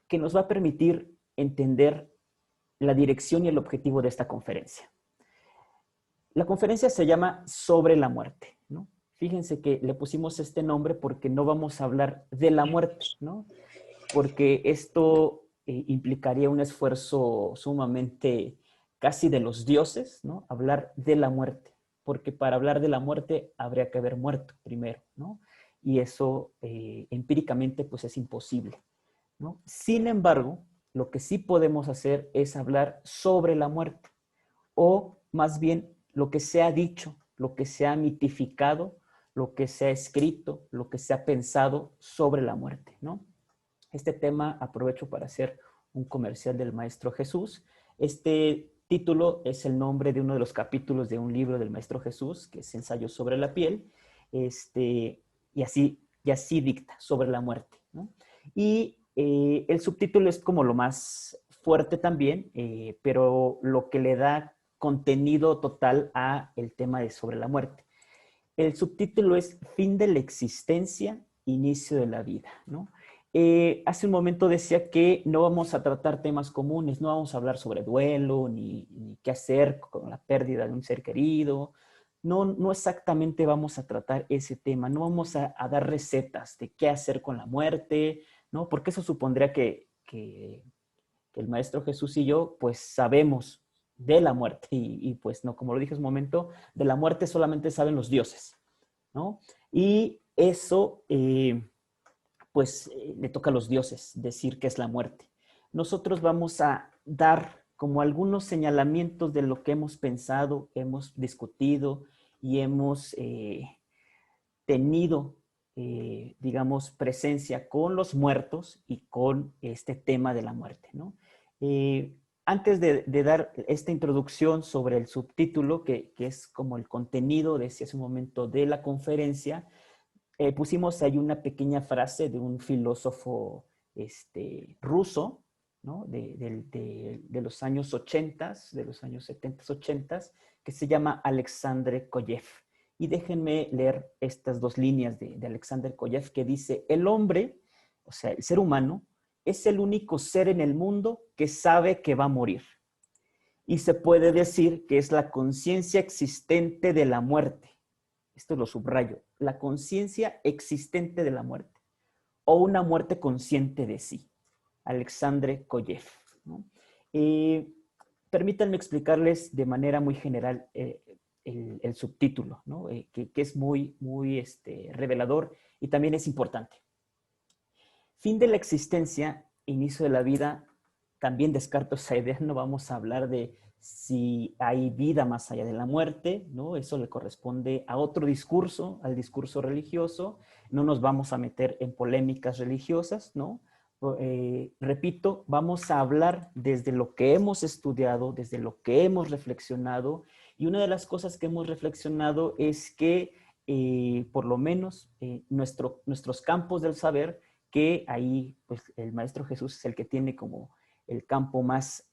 que nos va a permitir entender la dirección y el objetivo de esta conferencia. La conferencia se llama Sobre la muerte, ¿no? Fíjense que le pusimos este nombre porque no vamos a hablar de la muerte, ¿no? Porque esto implicaría un esfuerzo sumamente casi de los dioses, ¿no? Hablar de la muerte, porque para hablar de la muerte habría que haber muerto primero, ¿no? Y eso empíricamente pues es imposible, ¿no? Sin embargo, lo que sí podemos hacer es hablar sobre la muerte, o más bien lo que se ha dicho, lo que se ha mitificado, lo que se ha escrito, lo que se ha pensado sobre la muerte, ¿no? Este tema aprovecho para hacer un comercial del Maestro Jesús. Este título es el nombre de uno de los capítulos de un libro del Maestro Jesús, que es Ensayo sobre la piel, y así dicta sobre la muerte, ¿no? Y el subtítulo es como lo más fuerte también, pero lo que le da contenido total a el tema de sobre la muerte. El subtítulo es Fin de la existencia, inicio de la vida, ¿no? Hace un momento decía que no vamos a tratar temas comunes, no vamos a hablar sobre duelo, ni qué hacer con la pérdida de un ser querido. No, no exactamente vamos a tratar ese tema, no vamos a dar recetas de qué hacer con la muerte, ¿no? Porque eso supondría que el Maestro Jesús y yo pues sabemos de la muerte y pues no, como lo dije hace un momento, de la muerte solamente saben los dioses, ¿no? Y eso le toca a los dioses decir qué es la muerte. Nosotros vamos a dar como algunos señalamientos de lo que hemos pensado, hemos discutido y hemos tenido, digamos, presencia con los muertos y con este tema de la muerte, ¿no? Antes de dar esta introducción sobre el subtítulo, que es como el contenido, decía hace un momento, de la conferencia, pusimos ahí una pequeña frase de un filósofo ruso, ¿no? De los años 80, de los años 70, 80, que se llama Alexandre Koyev. Y déjenme leer estas dos líneas de Alexander Koyev que dice, el hombre, o sea, el ser humano, es el único ser en el mundo que sabe que va a morir. Y se puede decir que es la conciencia existente de la muerte. Esto lo subrayo, la conciencia existente de la muerte o una muerte consciente de sí. Alexandre Koyev, ¿no? Permítanme explicarles de manera muy general el subtítulo, ¿no? Que es muy, muy revelador y también es importante. Fin de la existencia, inicio de la vida, también descarto esa idea, no vamos a hablar de si hay vida más allá de la muerte, ¿no? Eso le corresponde a otro discurso, al discurso religioso, no nos vamos a meter en polémicas religiosas, ¿no? Repito, vamos a hablar desde lo que hemos estudiado, desde lo que hemos reflexionado, y una de las cosas que hemos reflexionado es que por lo menos nuestros campos del saber, que ahí pues el Maestro Jesús es el que tiene como el campo más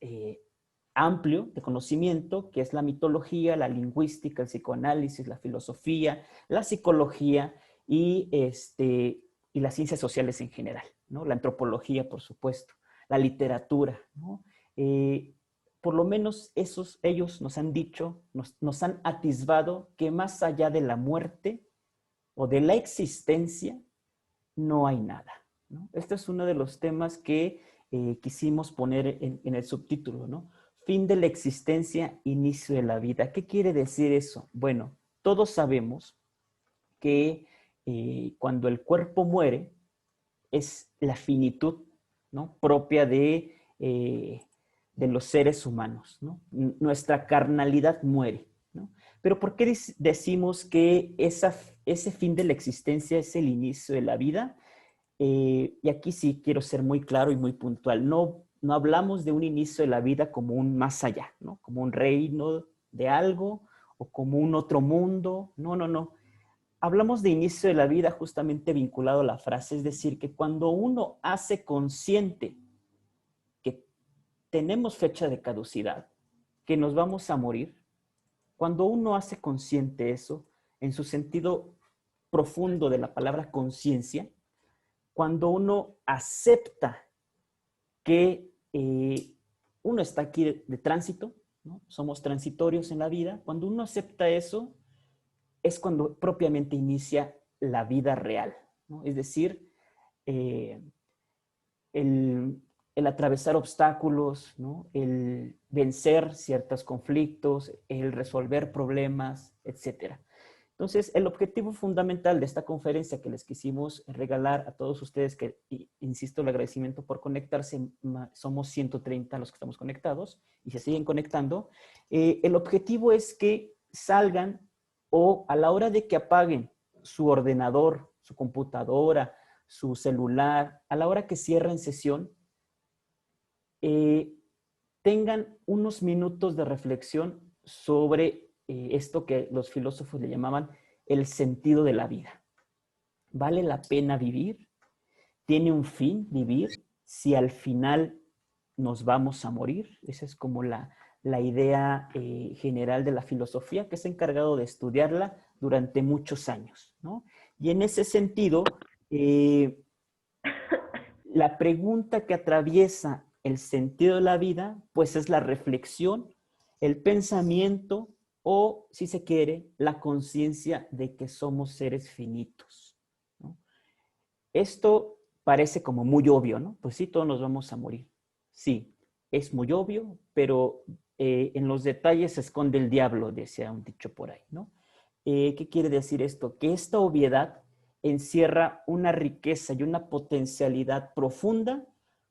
amplio de conocimiento, que es la mitología, la lingüística, el psicoanálisis, la filosofía, la psicología y las ciencias sociales en general, ¿no? La antropología, por supuesto, la literatura, ¿no? Por lo menos ellos nos han dicho, nos han atisbado que más allá de la muerte o de la existencia, no hay nada, ¿no? Este es uno de los temas que quisimos poner en el subtítulo, ¿no? Fin de la existencia, inicio de la vida. ¿Qué quiere decir eso? Bueno, todos sabemos que cuando el cuerpo muere es la finitud, ¿no? Propia de los seres humanos, ¿no? Nuestra carnalidad muere, ¿no? Pero ¿por qué decimos que ese fin de la existencia es el inicio de la vida? Y aquí sí quiero ser muy claro y muy puntual. No hablamos de un inicio de la vida como un más allá, ¿no? Como un reino de algo o como un otro mundo. No, no, no. Hablamos de inicio de la vida justamente vinculado a la frase, es decir, que cuando uno hace consciente que tenemos fecha de caducidad, que nos vamos a morir, cuando uno hace consciente eso, en su sentido profundo de la palabra conciencia, cuando uno acepta que uno está aquí de tránsito, ¿no? Somos transitorios en la vida. Cuando uno acepta eso, es cuando propiamente inicia la vida real, ¿no? Es decir, eh, el, el atravesar obstáculos, ¿no? El vencer ciertos conflictos, el resolver problemas, etcétera. Entonces, el objetivo fundamental de esta conferencia que les quisimos regalar a todos ustedes, que insisto, el agradecimiento por conectarse, somos 130 los que estamos conectados y se siguen conectando, el objetivo es que salgan o a la hora de que apaguen su ordenador, su computadora, su celular, a la hora que cierren sesión, eh, tengan unos minutos de reflexión sobre esto que los filósofos le llamaban el sentido de la vida. ¿Vale la pena vivir? ¿Tiene un fin vivir? Si al final nos vamos a morir. Esa es como la idea general de la filosofía, que se ha encargado de estudiarla durante muchos años, ¿no? Y en ese sentido, la pregunta que atraviesa el sentido de la vida, pues es la reflexión, el pensamiento o, si se quiere, la conciencia de que somos seres finitos, ¿no? Esto parece como muy obvio, ¿no? Pues sí, todos nos vamos a morir. Sí, es muy obvio, pero en los detalles se esconde el diablo, decía un dicho por ahí, ¿no? ¿Qué quiere decir esto? Que esta obviedad encierra una riqueza y una potencialidad profunda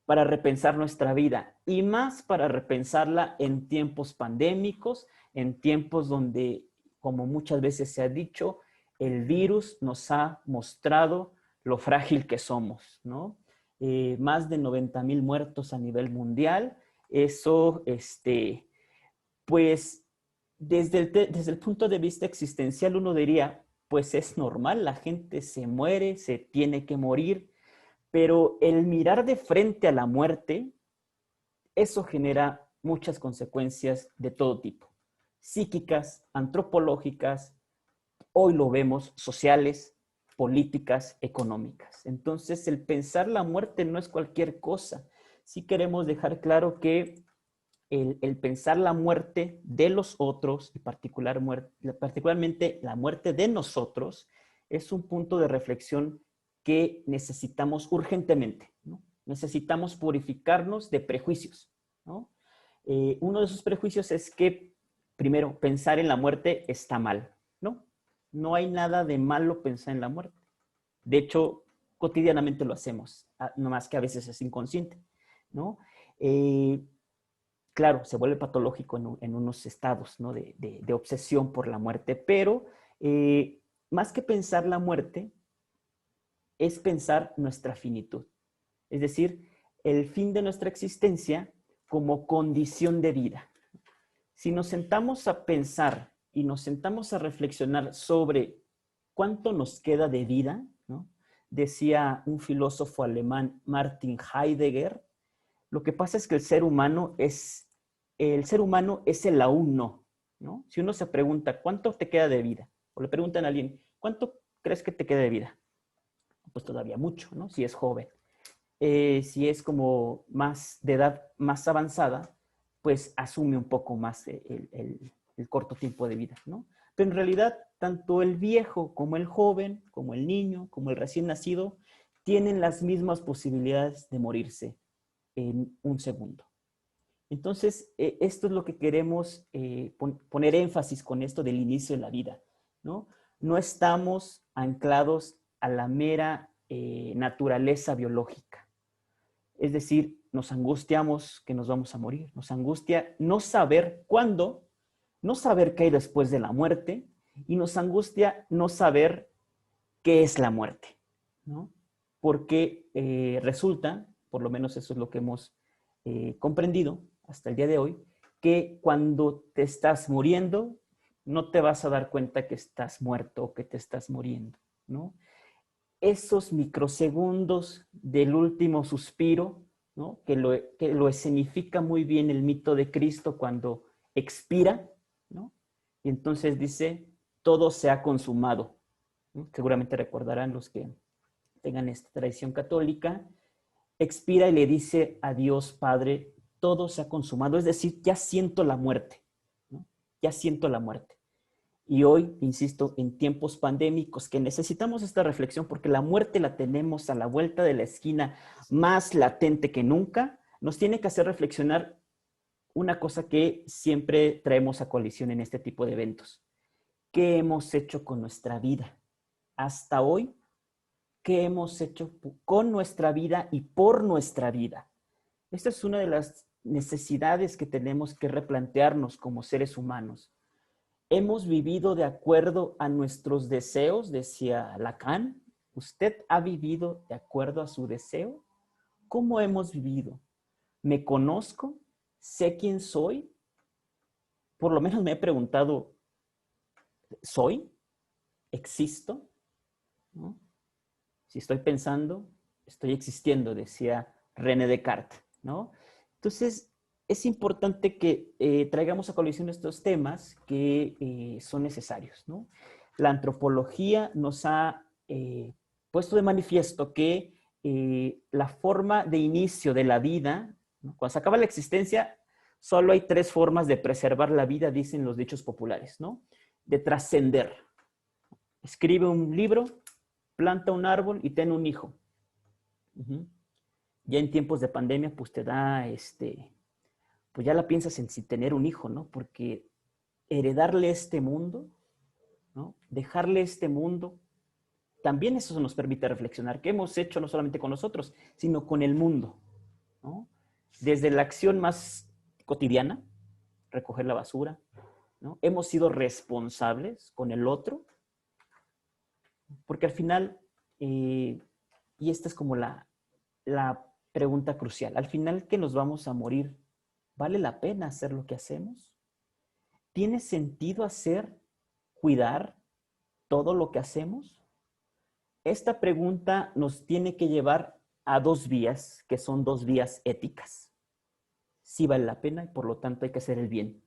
para repensar nuestra vida y más para repensarla en tiempos pandémicos, en tiempos donde, como muchas veces se ha dicho, el virus nos ha mostrado lo frágil que somos, ¿no? Más de 90,000 muertos a nivel mundial. Eso, pues, desde el punto de vista existencial, uno diría, pues es normal, la gente se muere, se tiene que morir, pero el mirar de frente a la muerte, eso genera muchas consecuencias de todo tipo, psíquicas, antropológicas, hoy lo vemos, sociales, políticas, económicas. Entonces, el pensar la muerte no es cualquier cosa. Sí queremos dejar claro que el pensar la muerte de los otros y particularmente la muerte de nosotros es un punto de reflexión que necesitamos urgentemente, ¿no? Necesitamos purificarnos de prejuicios, ¿no? Uno de esos prejuicios es que, primero, pensar en la muerte está mal, ¿no? No hay nada de malo pensar en la muerte. De hecho, cotidianamente lo hacemos, no más que a veces es inconsciente, ¿no? Claro, se vuelve patológico en unos estados, ¿no? de obsesión por la muerte, pero más que pensar la muerte, es pensar nuestra finitud. Es decir, el fin de nuestra existencia como condición de vida. Si nos sentamos a pensar y nos sentamos a reflexionar sobre cuánto nos queda de vida, ¿no? Decía un filósofo alemán, Martin Heidegger, lo que pasa es que el ser humano es el aún no, ¿no? Si uno se pregunta, ¿cuánto te queda de vida? O le preguntan a alguien, ¿cuánto crees que te queda de vida? Pues todavía mucho, ¿no? Si es joven. Si es como más de edad más avanzada, pues asume un poco más el corto tiempo de vida, ¿no? Pero en realidad, tanto el viejo como el joven, como el niño, como el recién nacido, tienen las mismas posibilidades de morirse en un segundo. Entonces, esto es lo que queremos poner énfasis con esto del inicio de la vida, ¿no? No estamos anclados a la mera naturaleza biológica. Es decir, nos angustiamos que nos vamos a morir, nos angustia no saber cuándo, no saber qué hay después de la muerte y nos angustia no saber qué es la muerte, ¿no? Porque resulta, por lo menos eso es lo que hemos comprendido hasta el día de hoy, que cuando te estás muriendo, no te vas a dar cuenta que estás muerto o que te estás muriendo, ¿no? Esos microsegundos del último suspiro, ¿no? Que lo escenifica muy bien el mito de Cristo cuando expira, ¿no? Y entonces dice, todo se ha consumado, ¿no? Seguramente recordarán los que tengan esta tradición católica, expira y le dice a Dios Padre, todo se ha consumado, es decir, ya siento la muerte, ¿no? Ya siento la muerte. Y hoy, insisto, en tiempos pandémicos que necesitamos esta reflexión porque la muerte la tenemos a la vuelta de la esquina más latente que nunca, nos tiene que hacer reflexionar una cosa que siempre traemos a colisión en este tipo de eventos. ¿Qué hemos hecho con nuestra vida hasta hoy? ¿Qué hemos hecho con nuestra vida y por nuestra vida? Esta es una de las necesidades que tenemos que replantearnos como seres humanos. ¿Hemos vivido de acuerdo a nuestros deseos? Decía Lacan. ¿Usted ha vivido de acuerdo a su deseo? ¿Cómo hemos vivido? ¿Me conozco? ¿Sé quién soy? Por lo menos me he preguntado, ¿soy? ¿Existo? ¿No? Si estoy pensando, estoy existiendo, decía René Descartes, ¿no? Entonces, es importante que traigamos a colación estos temas que son necesarios, ¿no? La antropología nos ha puesto de manifiesto que la forma de inicio de la vida, ¿no? Cuando se acaba la existencia, solo hay 3 formas de preservar la vida, dicen los dichos populares, ¿no? De trascender. Escribe un libro, planta un árbol y ten un hijo. Ya en tiempos de pandemia, pues te da, pues ya la piensas en si tener un hijo, ¿no? Porque heredarle este mundo, ¿no? Dejarle este mundo, también eso nos permite reflexionar qué hemos hecho no solamente con nosotros, sino con el mundo, ¿no? Desde la acción más cotidiana, recoger la basura, ¿no? Hemos sido responsables con el otro, porque al final, y esta es como la pregunta crucial, al final que nos vamos a morir, ¿vale la pena hacer lo que hacemos? ¿Tiene sentido cuidar todo lo que hacemos? Esta pregunta nos tiene que llevar a 2 vías, que son 2 vías éticas. Sí vale la pena y por lo tanto hay que hacer el bien.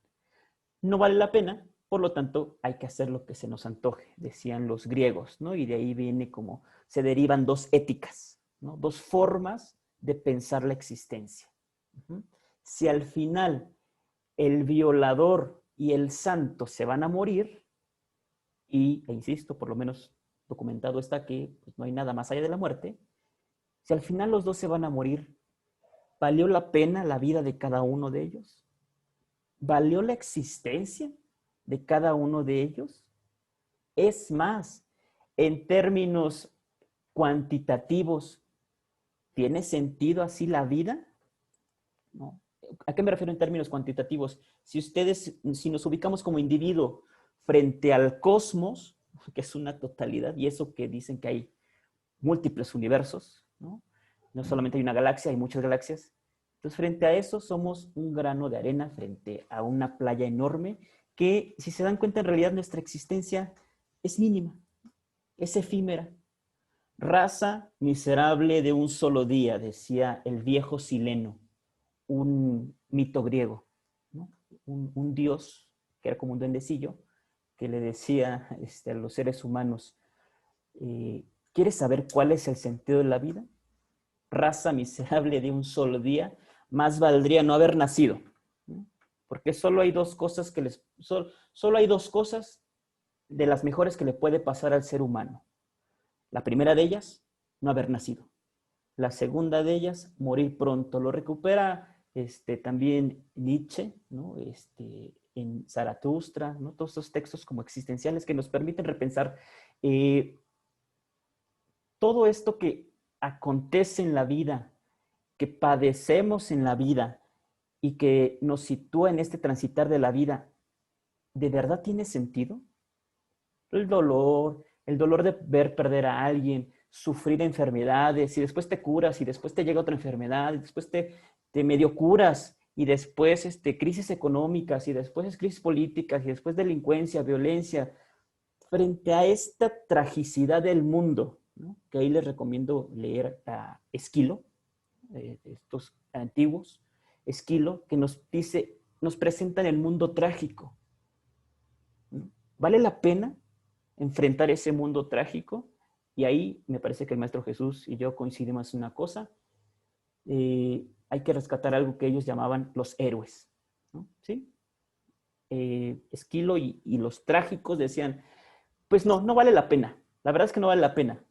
No vale la pena, por lo tanto hay que hacer lo que se nos antoje, decían los griegos, ¿no? Y de ahí viene como se derivan 2 éticas, ¿no? 2 formas de pensar la existencia. Si al final el violador y el santo se van a morir, e insisto, por lo menos documentado está que pues, no hay nada más allá de la muerte, si al final los 2 se van a morir, ¿valió la pena la vida de cada uno de ellos? ¿Valió la existencia de cada uno de ellos? Es más, en términos cuantitativos, ¿tiene sentido así la vida? ¿No? ¿A qué me refiero en términos cuantitativos? Si nos ubicamos como individuo frente al cosmos, que es una totalidad, y eso que dicen que hay múltiples universos, ¿no? No solamente hay una galaxia, hay muchas galaxias. Entonces, frente a eso, somos un grano de arena frente a una playa enorme que, si se dan cuenta, en realidad nuestra existencia es mínima, es efímera. Raza miserable de un solo día, decía el viejo Sileno, un mito griego, ¿no? Un dios que era como un duendecillo que le decía a los seres humanos, ¿quieres saber cuál es el sentido de la vida? Raza miserable de un solo día, más valdría no haber nacido, ¿no? Porque solo hay 2 cosas solo hay 2 cosas de las mejores que le puede pasar al ser humano. La primera de ellas, no haber nacido. La segunda de ellas, morir pronto. Lo recupera también Nietzsche, ¿no? En Zaratustra, ¿no? Todos estos textos como existenciales que nos permiten repensar todo esto que acontece en la vida, que padecemos en la vida y que nos sitúa en este transitar de la vida, ¿de verdad tiene sentido? El dolor de ver perder a alguien, sufrir enfermedades, y después te curas, y después te llega otra enfermedad, y después te medio curas, y después crisis económicas, y después crisis políticas, y después delincuencia, violencia. Frente a esta tragicidad del mundo, ¿no? Que ahí les recomiendo leer a Esquilo, estos antiguos, Esquilo, que nos dice, nos presentan el mundo trágico, ¿no? ¿Vale la pena enfrentar ese mundo trágico? Y ahí me parece que el Maestro Jesús y yo coincidimos en una cosa, hay que rescatar algo que ellos llamaban los héroes, ¿no? ¿Sí? Esquilo y los trágicos decían, pues no, no vale la pena. La verdad es que no vale la pena,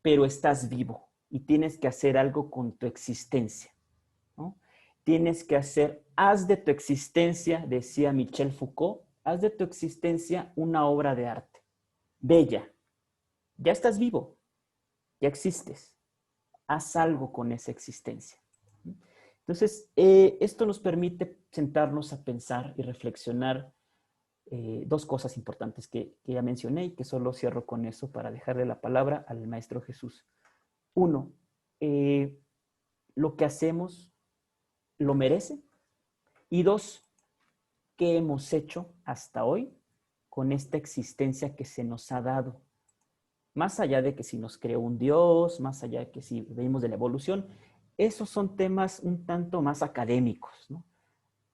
pero estás vivo y tienes que hacer algo con tu existencia, ¿no? Tienes que haz de tu existencia, decía Michel Foucault, haz de tu existencia una obra de arte, bella. Ya estás vivo, ya existes. Haz algo con esa existencia. Entonces, esto nos permite sentarnos a pensar y reflexionar dos cosas importantes que ya mencioné y que solo cierro con eso para dejarle la palabra al Maestro Jesús. Uno, lo que hacemos lo merece. Y dos, ¿qué hemos hecho hasta hoy con esta existencia que se nos ha dado? Más allá de que si nos creó un Dios, más allá de que si venimos de la evolución, esos son temas un tanto más académicos, ¿no?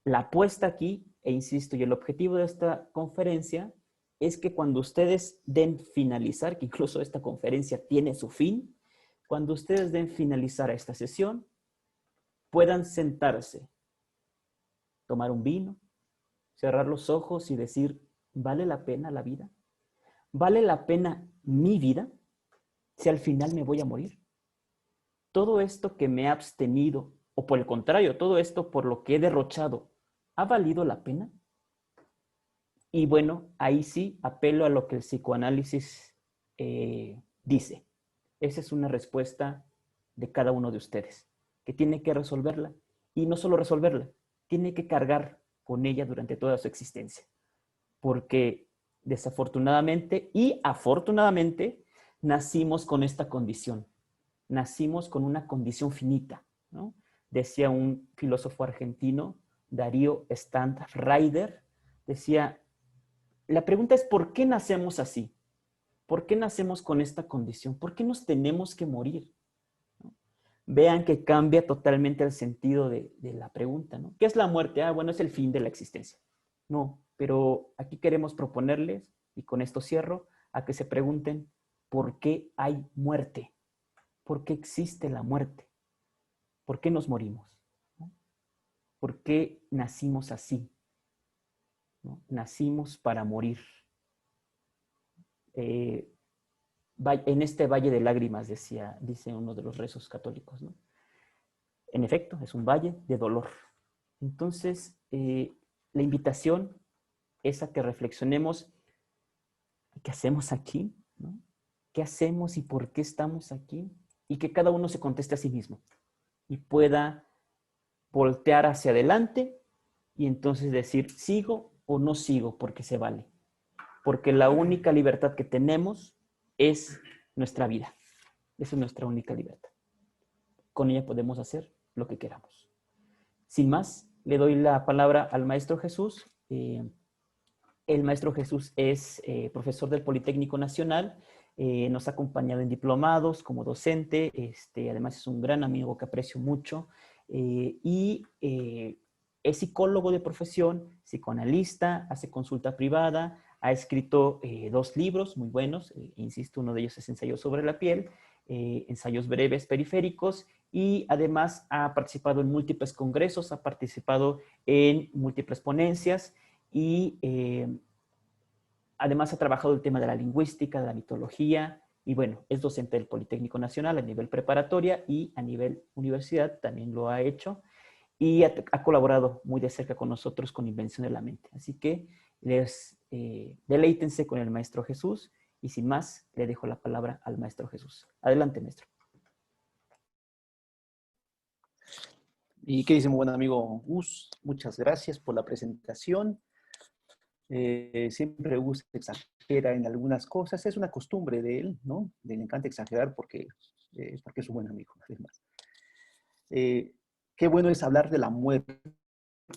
La apuesta aquí, e insisto, y el objetivo de esta conferencia es que cuando ustedes den finalizar, que incluso esta conferencia tiene su fin, cuando ustedes den finalizar a esta sesión, puedan sentarse, tomar un vino, cerrar los ojos y decir, ¿vale la pena la vida? ¿Vale la pena mi vida si al final me voy a morir? Todo esto que me ha abstenido, o por el contrario, todo esto por lo que he derrochado, ¿ha valido la pena? Y bueno, ahí sí apelo a lo que el psicoanálisis dice. Esa es una respuesta de cada uno de ustedes, que tiene que resolverla. Y no solo resolverla, tiene que cargar con ella durante toda su existencia. Porque desafortunadamente y afortunadamente nacimos con esta condición. Nacimos con una condición finita, ¿no? Decía un filósofo argentino, Darío Stanraider, decía, la pregunta es ¿por qué nacemos así? ¿Por qué nacemos con esta condición? ¿Por qué nos tenemos que morir? ¿No? Vean que cambia totalmente el sentido de la pregunta, ¿no? ¿Qué es la muerte? Ah, bueno, es el fin de la existencia. No, pero aquí queremos proponerles, y con esto cierro, a que se pregunten ¿por qué hay muerte? ¿Por qué existe la muerte? ¿Por qué nos morimos? ¿No? ¿Por qué nacimos así? ¿No? Nacimos para morir. Eh, en este valle de lágrimas, dice uno de los rezos católicos, ¿no? En efecto, es un valle de dolor. Entonces, la invitación es a que reflexionemos qué hacemos aquí, ¿no? ¿Qué hacemos y por qué estamos aquí? Y que cada uno se conteste a sí mismo y pueda voltear hacia adelante y entonces decir, ¿sigo o no sigo? Porque se vale. Porque la única libertad que tenemos es nuestra vida. Esa es nuestra única libertad. Con ella podemos hacer lo que queramos. Sin más, le doy la palabra al Maestro Jesús. El Maestro Jesús es profesor del Politécnico Nacional, nos ha acompañado en diplomados como docente, además es un gran amigo que aprecio mucho, y es psicólogo de profesión, psicoanalista, hace consulta privada, ha escrito 2 libros muy buenos, insisto, uno de ellos es Ensayos sobre la piel, ensayos breves periféricos, y además ha participado en múltiples congresos, ha participado en múltiples ponencias, y además ha trabajado el tema de la lingüística, de la mitología, y bueno, es docente del Politécnico Nacional a nivel preparatoria y a nivel universidad también lo ha hecho, y ha colaborado muy de cerca con nosotros con Invención de la Mente. Así que deleítense con el Maestro Jesús, y sin más, le dejo la palabra al Maestro Jesús. Adelante, Maestro. Y qué dice mi buen amigo Gus, muchas gracias por la presentación. Siempre Gus exagera en algunas cosas, es una costumbre de él, ¿no? Le encanta exagerar porque es un buen amigo, además. Qué bueno es hablar de la muerte,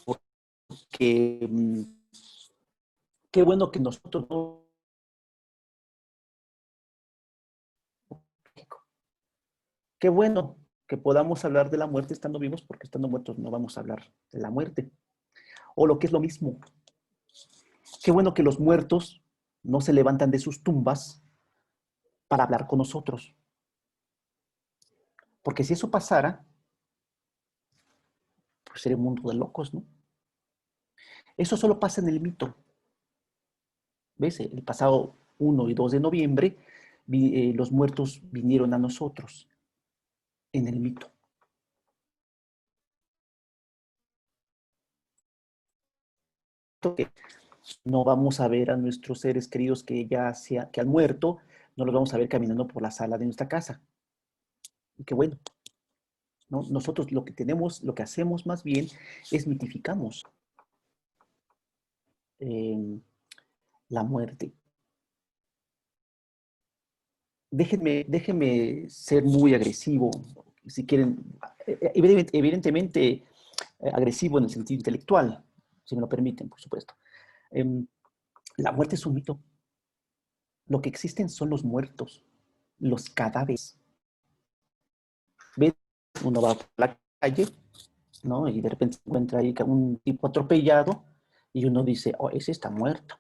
porque qué bueno que nosotros no... Qué bueno que podamos hablar de la muerte estando vivos, porque estando muertos no vamos a hablar de la muerte. O lo que es lo mismo, qué bueno que los muertos no se levantan de sus tumbas para hablar con nosotros. Porque si eso pasara, Pues sería un mundo de locos, ¿no? Eso solo pasa en el mito. ¿Ves? El pasado 1 y 2 de noviembre, los muertos vinieron a nosotros en el mito. Que no vamos a ver a nuestros seres queridos que han muerto, no los vamos a ver caminando por la sala de nuestra casa. Y qué bueno, ¿no? Nosotros lo que hacemos más bien es mitificamos la muerte. Déjenme ser muy agresivo, si quieren, evidentemente agresivo en el sentido intelectual, si me lo permiten, por supuesto. La muerte es un mito. Lo que existen son los muertos, los cadáveres. ¿Ves? Uno va por la calle, ¿no? Y de repente se encuentra ahí un tipo atropellado y uno dice, oh, ese está muerto.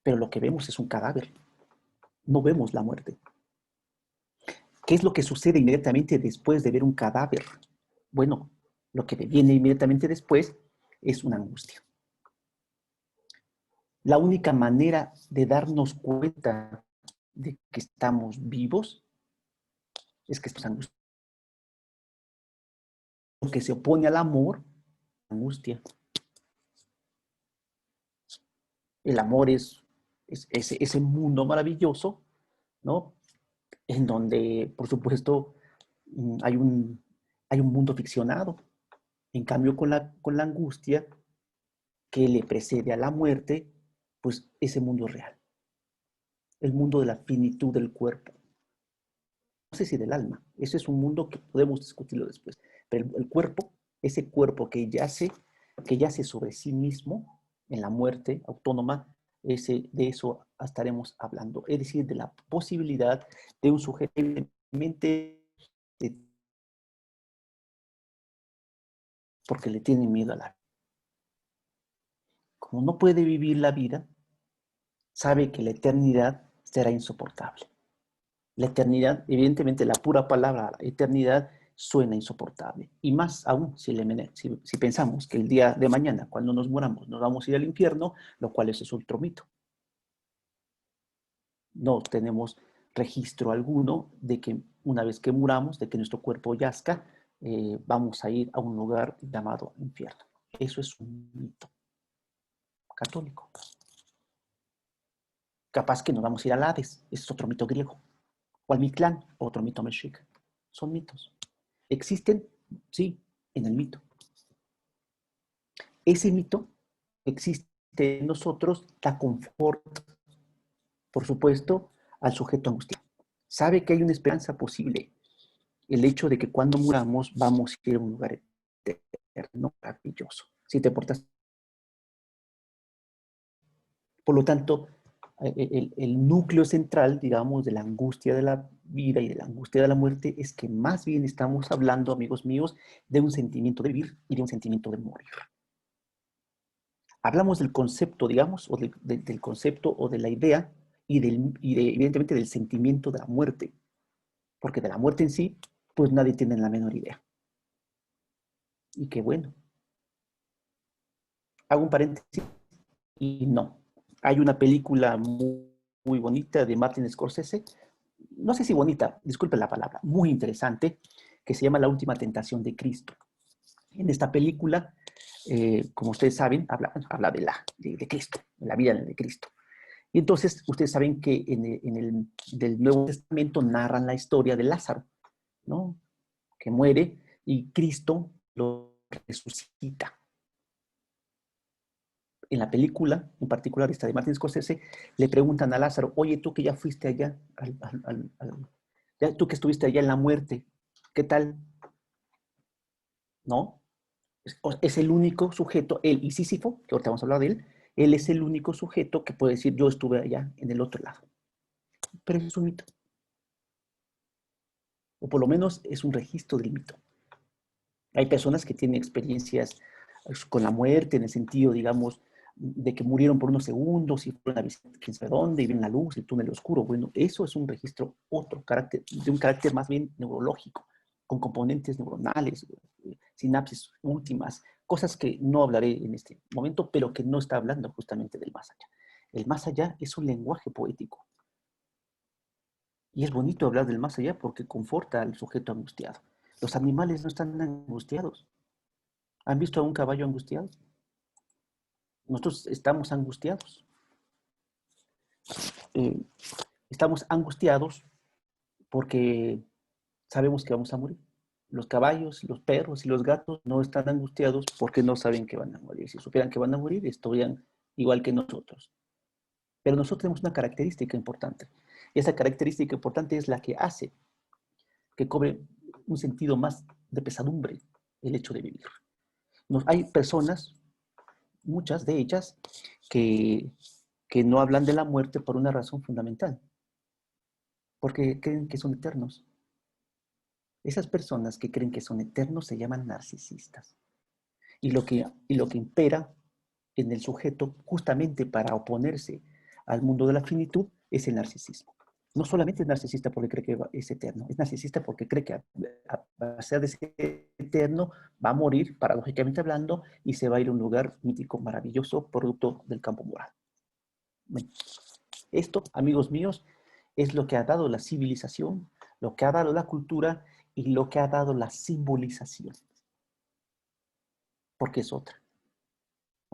Pero lo que vemos es un cadáver. No vemos la muerte. ¿Qué es lo que sucede inmediatamente después de ver un cadáver? Bueno, lo que viene inmediatamente después es una angustia. La única manera de darnos cuenta de que estamos vivos es que estamos angustiados. Lo que se opone al amor, angustia. El amor es ese mundo maravilloso, ¿no? En donde, por supuesto, hay un mundo ficcionado. En cambio, con la angustia que le precede a la muerte, pues ese mundo es real. El mundo de la finitud del cuerpo. No sé si del alma. Ese es un mundo que podemos discutirlo después. Pero el cuerpo, ese cuerpo que yace sobre sí mismo en la muerte autónoma, de eso estaremos hablando. Es decir, de la posibilidad de un sujeto porque le tiene miedo a la vida. Como no puede vivir la vida, sabe que la eternidad será insoportable. La eternidad, evidentemente la pura palabra eternidad suena insoportable. Y más aún si pensamos que el día de mañana, cuando nos muramos, nos vamos a ir al infierno, lo cual es otro mito. No tenemos registro alguno de que una vez que muramos, de que nuestro cuerpo yazca, vamos a ir a un lugar llamado infierno. Eso es un mito católico. Capaz que nos vamos a ir al Hades, ese es otro mito griego. O al Mictlán, otro mito mexica. Son mitos. Existen, sí, en el mito. Ese mito existe en nosotros, da confort, por supuesto, al sujeto angustiado. Sabe que hay una esperanza posible. El hecho de que cuando muramos vamos a ir a un lugar eterno, maravilloso. Si te portas. Por lo tanto, el núcleo central, digamos, de la angustia de la vida y de la angustia de la muerte es que más bien estamos hablando, amigos míos, de un sentimiento de vivir y de un sentimiento de morir. Hablamos del concepto, digamos, o del concepto o de la idea y evidentemente del sentimiento de la muerte, porque de la muerte en sí, pues nadie tiene la menor idea. Y qué bueno. Hago un paréntesis y no. Hay una película muy bonita de Martin Scorsese, no sé si bonita, disculpe la palabra, muy interesante, que se llama La última tentación de Cristo. En esta película, como ustedes saben, habla de Cristo, de la vida de Cristo. Y entonces, ustedes saben que del Nuevo Testamento narran la historia de Lázaro, ¿no? Que muere y Cristo lo resucita. En la película, en particular esta de Martin Scorsese, le preguntan a Lázaro, oye, tú que ya fuiste allá, tú que estuviste allá en la muerte, ¿qué tal? ¿No? Es el único sujeto, él y Sísifo, que ahorita vamos a hablar de él es el único sujeto que puede decir, yo estuve allá en el otro lado. Pero es un mito. O por lo menos es un registro del mito. Hay personas que tienen experiencias con la muerte en el sentido, digamos, de que murieron por unos segundos y fueron a visitar quién sabe dónde y ven la luz, el túnel oscuro. Bueno, eso es un registro de un carácter más bien neurológico, con componentes neuronales, sinapsis últimas, cosas que no hablaré en este momento, pero que no está hablando justamente del más allá. El más allá es un lenguaje poético. Y es bonito hablar del más allá porque conforta al sujeto angustiado. Los animales no están angustiados. ¿Han visto a un caballo angustiado? Nosotros estamos angustiados. Eh, Estamos angustiados porque sabemos que vamos a morir. Los caballos, los perros y los gatos no están angustiados porque no saben que van a morir. Si supieran que van a morir, estarían igual que nosotros. Pero nosotros tenemos una característica importante. Y esa característica importante es la que hace que cobre un sentido más de pesadumbre el hecho de vivir. Hay personas, muchas de ellas, que, que no hablan de la muerte por una razón fundamental, porque creen que son eternos. Esas personas que creen que son eternos se llaman narcisistas. Y lo que impera en el sujeto, justamente para oponerse al mundo de la finitud, es el narcisismo. No solamente es narcisista porque cree que es eterno, es narcisista porque cree que a pesar de ser eterno, va a morir, paradójicamente hablando, y se va a ir a un lugar mítico, maravilloso, producto del campo moral. Bueno, esto, amigos míos, es lo que ha dado la civilización, lo que ha dado la cultura y lo que ha dado la simbolización, porque es otra.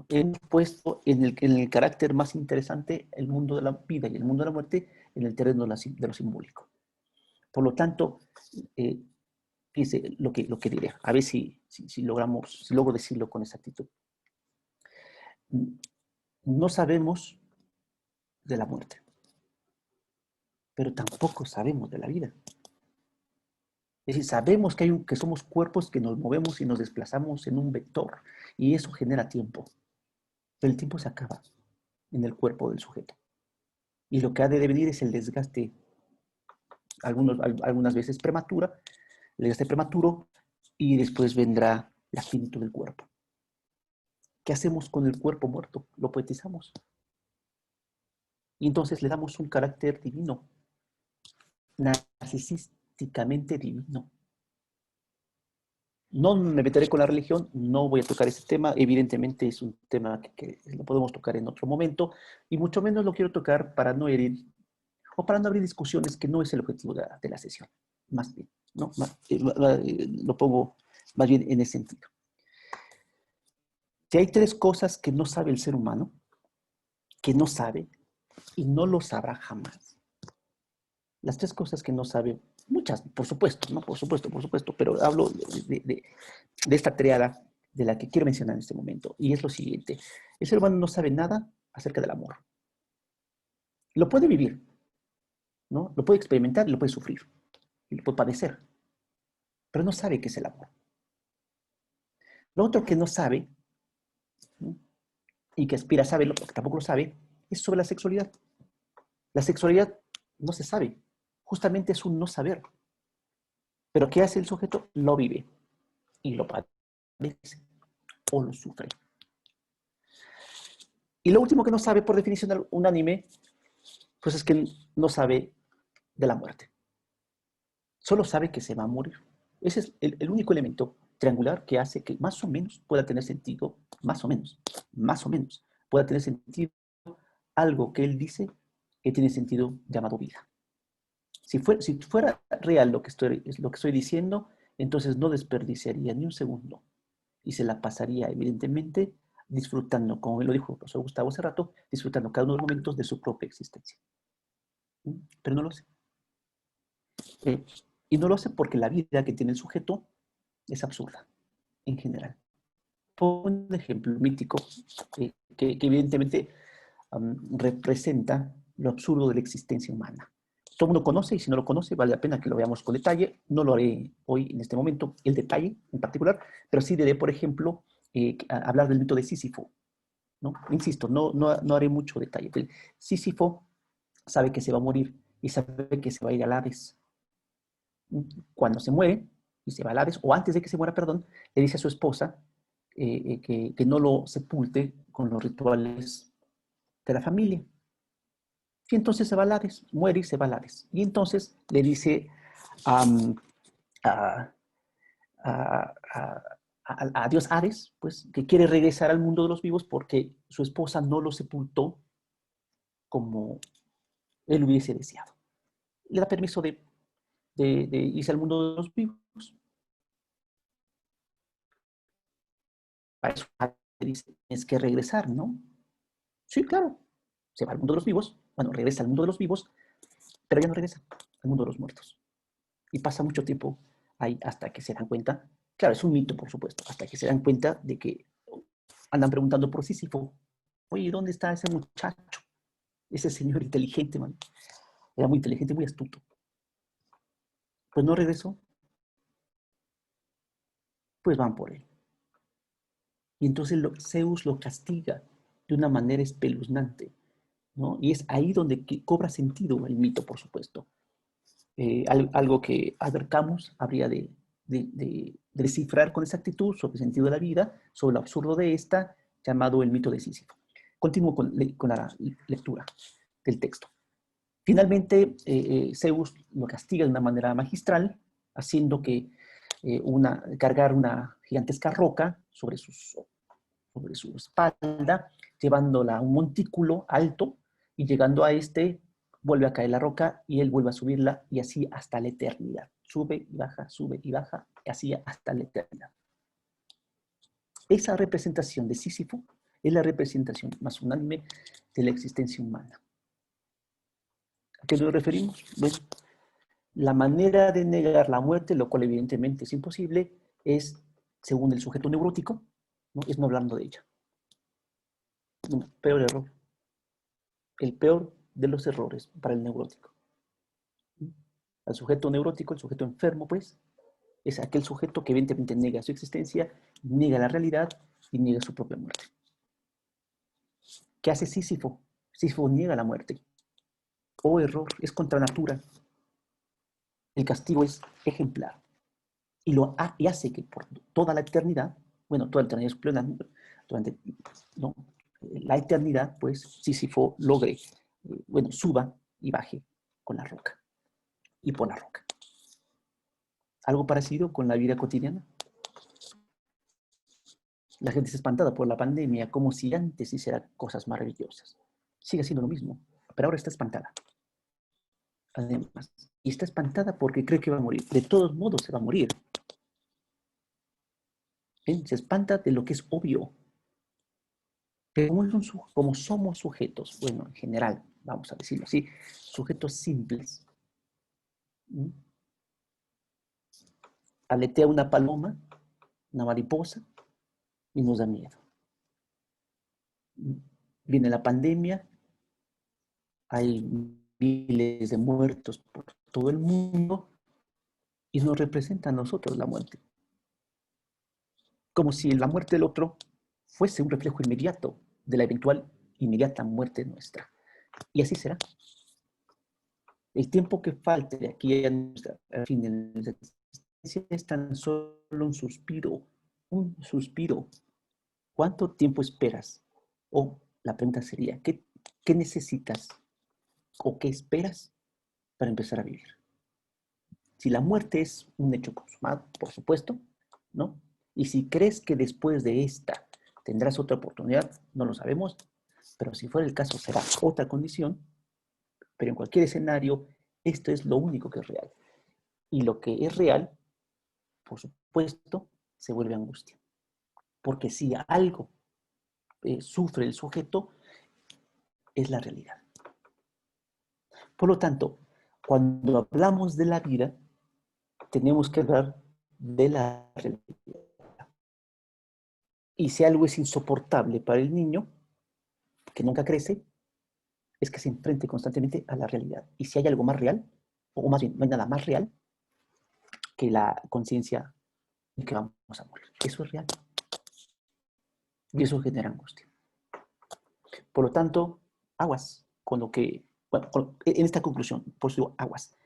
Hemos puesto en el carácter más interesante el mundo de la vida y el mundo de la muerte en el terreno de lo simbólico. Por lo tanto, fíjense lo que diré, a ver si logro decirlo con exactitud. No sabemos de la muerte, pero tampoco sabemos de la vida. Es decir, sabemos que somos cuerpos que nos movemos y nos desplazamos en un vector, y eso genera tiempo. Pero el tiempo se acaba en el cuerpo del sujeto. Y lo que ha de venir es el desgaste, algunas veces el desgaste prematuro, y después vendrá la finitud del cuerpo. ¿Qué hacemos con el cuerpo muerto? Lo poetizamos. Y entonces le damos un carácter divino, narcisísticamente divino. No me meteré con la religión, no voy a tocar ese tema, evidentemente es un tema que lo podemos tocar en otro momento, y mucho menos lo quiero tocar para no herir o para no abrir discusiones, que no es el objetivo de la sesión, más bien, ¿no? Lo pongo más bien en ese sentido. Si hay tres cosas que no sabe el ser humano, que no sabe y no lo sabrá jamás. Las tres cosas que no sabe, muchas, por supuesto, ¿no? Por supuesto, pero hablo de esta triada de la que quiero mencionar en este momento, y es lo siguiente. El ser humano no sabe nada acerca del amor. Lo puede vivir, ¿no? Lo puede experimentar y lo puede sufrir, y lo puede padecer, pero no sabe qué es el amor. Lo otro que no sabe, ¿no? Y que aspira a saberlo, porque tampoco lo sabe, es sobre la sexualidad. La sexualidad no se sabe, justamente es un no saber. Pero ¿qué hace el sujeto? Lo vive y lo padece o lo sufre. Y lo último que no sabe, por definición unánime, pues es que no sabe de la muerte. Solo sabe que se va a morir. Ese es el único elemento triangular que hace que más o menos pueda tener sentido, más o menos, pueda tener sentido algo que él dice que tiene sentido llamado vida. Si fuera real lo que estoy diciendo, entonces no desperdiciaría ni un segundo y se la pasaría, evidentemente, disfrutando, como me lo dijo el profesor Gustavo hace rato, disfrutando cada uno de los momentos de su propia existencia. Pero no lo sé. Y no lo sé porque la vida que tiene el sujeto es absurda, en general. Pongo un ejemplo mítico que evidentemente representa lo absurdo de la existencia humana. Todo el mundo conoce, y si no lo conoce, vale la pena que lo veamos con detalle. No lo haré hoy, en este momento, el detalle en particular, pero sí diré, por ejemplo, hablar del mito de Sísifo, ¿no? Insisto, no haré mucho detalle. Sísifo sabe que se va a morir y sabe que se va a ir al Hades. Cuando se muere y se va al Hades, o antes de que se muera, perdón, le dice a su esposa que no lo sepulte con los rituales de la familia. Y entonces se va al Hades, muere y se va al Hades. Y entonces le dice a, a, a Dios Hades, pues, que quiere regresar al mundo de los vivos porque su esposa no lo sepultó como él hubiese deseado. Le da permiso de irse al mundo de los vivos. Para eso dice, tienes que regresar, ¿no? Sí, claro. Se va al mundo de los vivos, bueno, regresa al mundo de los vivos, pero ya no regresa al mundo de los muertos. Y pasa mucho tiempo ahí hasta que se dan cuenta, claro, es un mito, por supuesto, hasta que se dan cuenta de que andan preguntando por Sísifo. Oye, ¿dónde está ese muchacho? Ese señor inteligente, man. Era muy inteligente, muy astuto. Pues no regresó, pues van por él. Y entonces Zeus lo castiga de una manera espeluznante, ¿no? Y es ahí donde cobra sentido el mito, por supuesto. Algo que Albert Camus habría de descifrar con exactitud sobre el sentido de la vida, sobre lo absurdo de esta, llamado el mito de Sísifo. Continúo con la lectura del texto. Finalmente, Zeus lo castiga de una manera magistral, haciendo que cargar una gigantesca roca sobre su espalda, llevándola a un montículo alto, y llegando a este, vuelve a caer la roca y él vuelve a subirla, y así hasta la eternidad. Sube y baja, y así hasta la eternidad. Esa representación de Sísifo es la representación más unánime de la existencia humana. ¿A qué nos referimos? Bueno, la manera de negar la muerte, lo cual evidentemente es imposible, es, según el sujeto neurótico, ¿no? Es no hablando de ella. Un peor error. El peor de los errores para el neurótico. Al sujeto neurótico, el sujeto enfermo, pues, es aquel sujeto que evidentemente niega su existencia, niega la realidad y niega su propia muerte. ¿Qué hace Sísifo? Sísifo niega la muerte. Oh, error, es contra natura. El castigo es ejemplar. Y hace que por toda la eternidad, bueno, toda la eternidad es plena, durante, ¿no? La eternidad, pues, Sísifo logre, bueno, suba y baje con la roca y por la roca. Algo parecido con la vida cotidiana. La gente se espantada por la pandemia, como si antes hiciera cosas maravillosas. Sigue siendo lo mismo, pero ahora está espantada. Además, y está espantada porque cree que va a morir. De todos modos se va a morir. ¿Ven? Se espanta de lo que es obvio. Pero como somos sujetos, bueno, en general, vamos a decirlo así, sujetos simples, ¿sí? Aletea una paloma, una mariposa, y nos da miedo. Viene la pandemia, hay miles de muertos por todo el mundo, y nos representa a nosotros la muerte. Como si la muerte del otro fuese un reflejo inmediato de la eventual inmediata muerte nuestra. Y así será. El tiempo que falte de aquí a nuestra fin de nuestra existencia es tan solo un suspiro, un suspiro. ¿Cuánto tiempo esperas? O la pregunta sería, ¿qué necesitas o qué esperas para empezar a vivir? Si la muerte es un hecho consumado, por supuesto, ¿no? Y si crees que después de esta tendrás otra oportunidad, no lo sabemos, pero si fuera el caso será otra condición, pero en cualquier escenario, esto es lo único que es real. Y lo que es real, por supuesto, se vuelve angustia. Porque si algo sufre el sujeto, es la realidad. Por lo tanto, cuando hablamos de la vida, tenemos que hablar de la realidad. Y si algo es insoportable para el niño, que nunca crece, es que se enfrente constantemente a la realidad. Y si hay algo más real, o más bien, no hay nada más real que la conciencia de que vamos a morir. Eso es real. Y eso genera angustia. Por lo tanto, aguas con lo que, bueno, en esta conclusión, por eso digo aguas.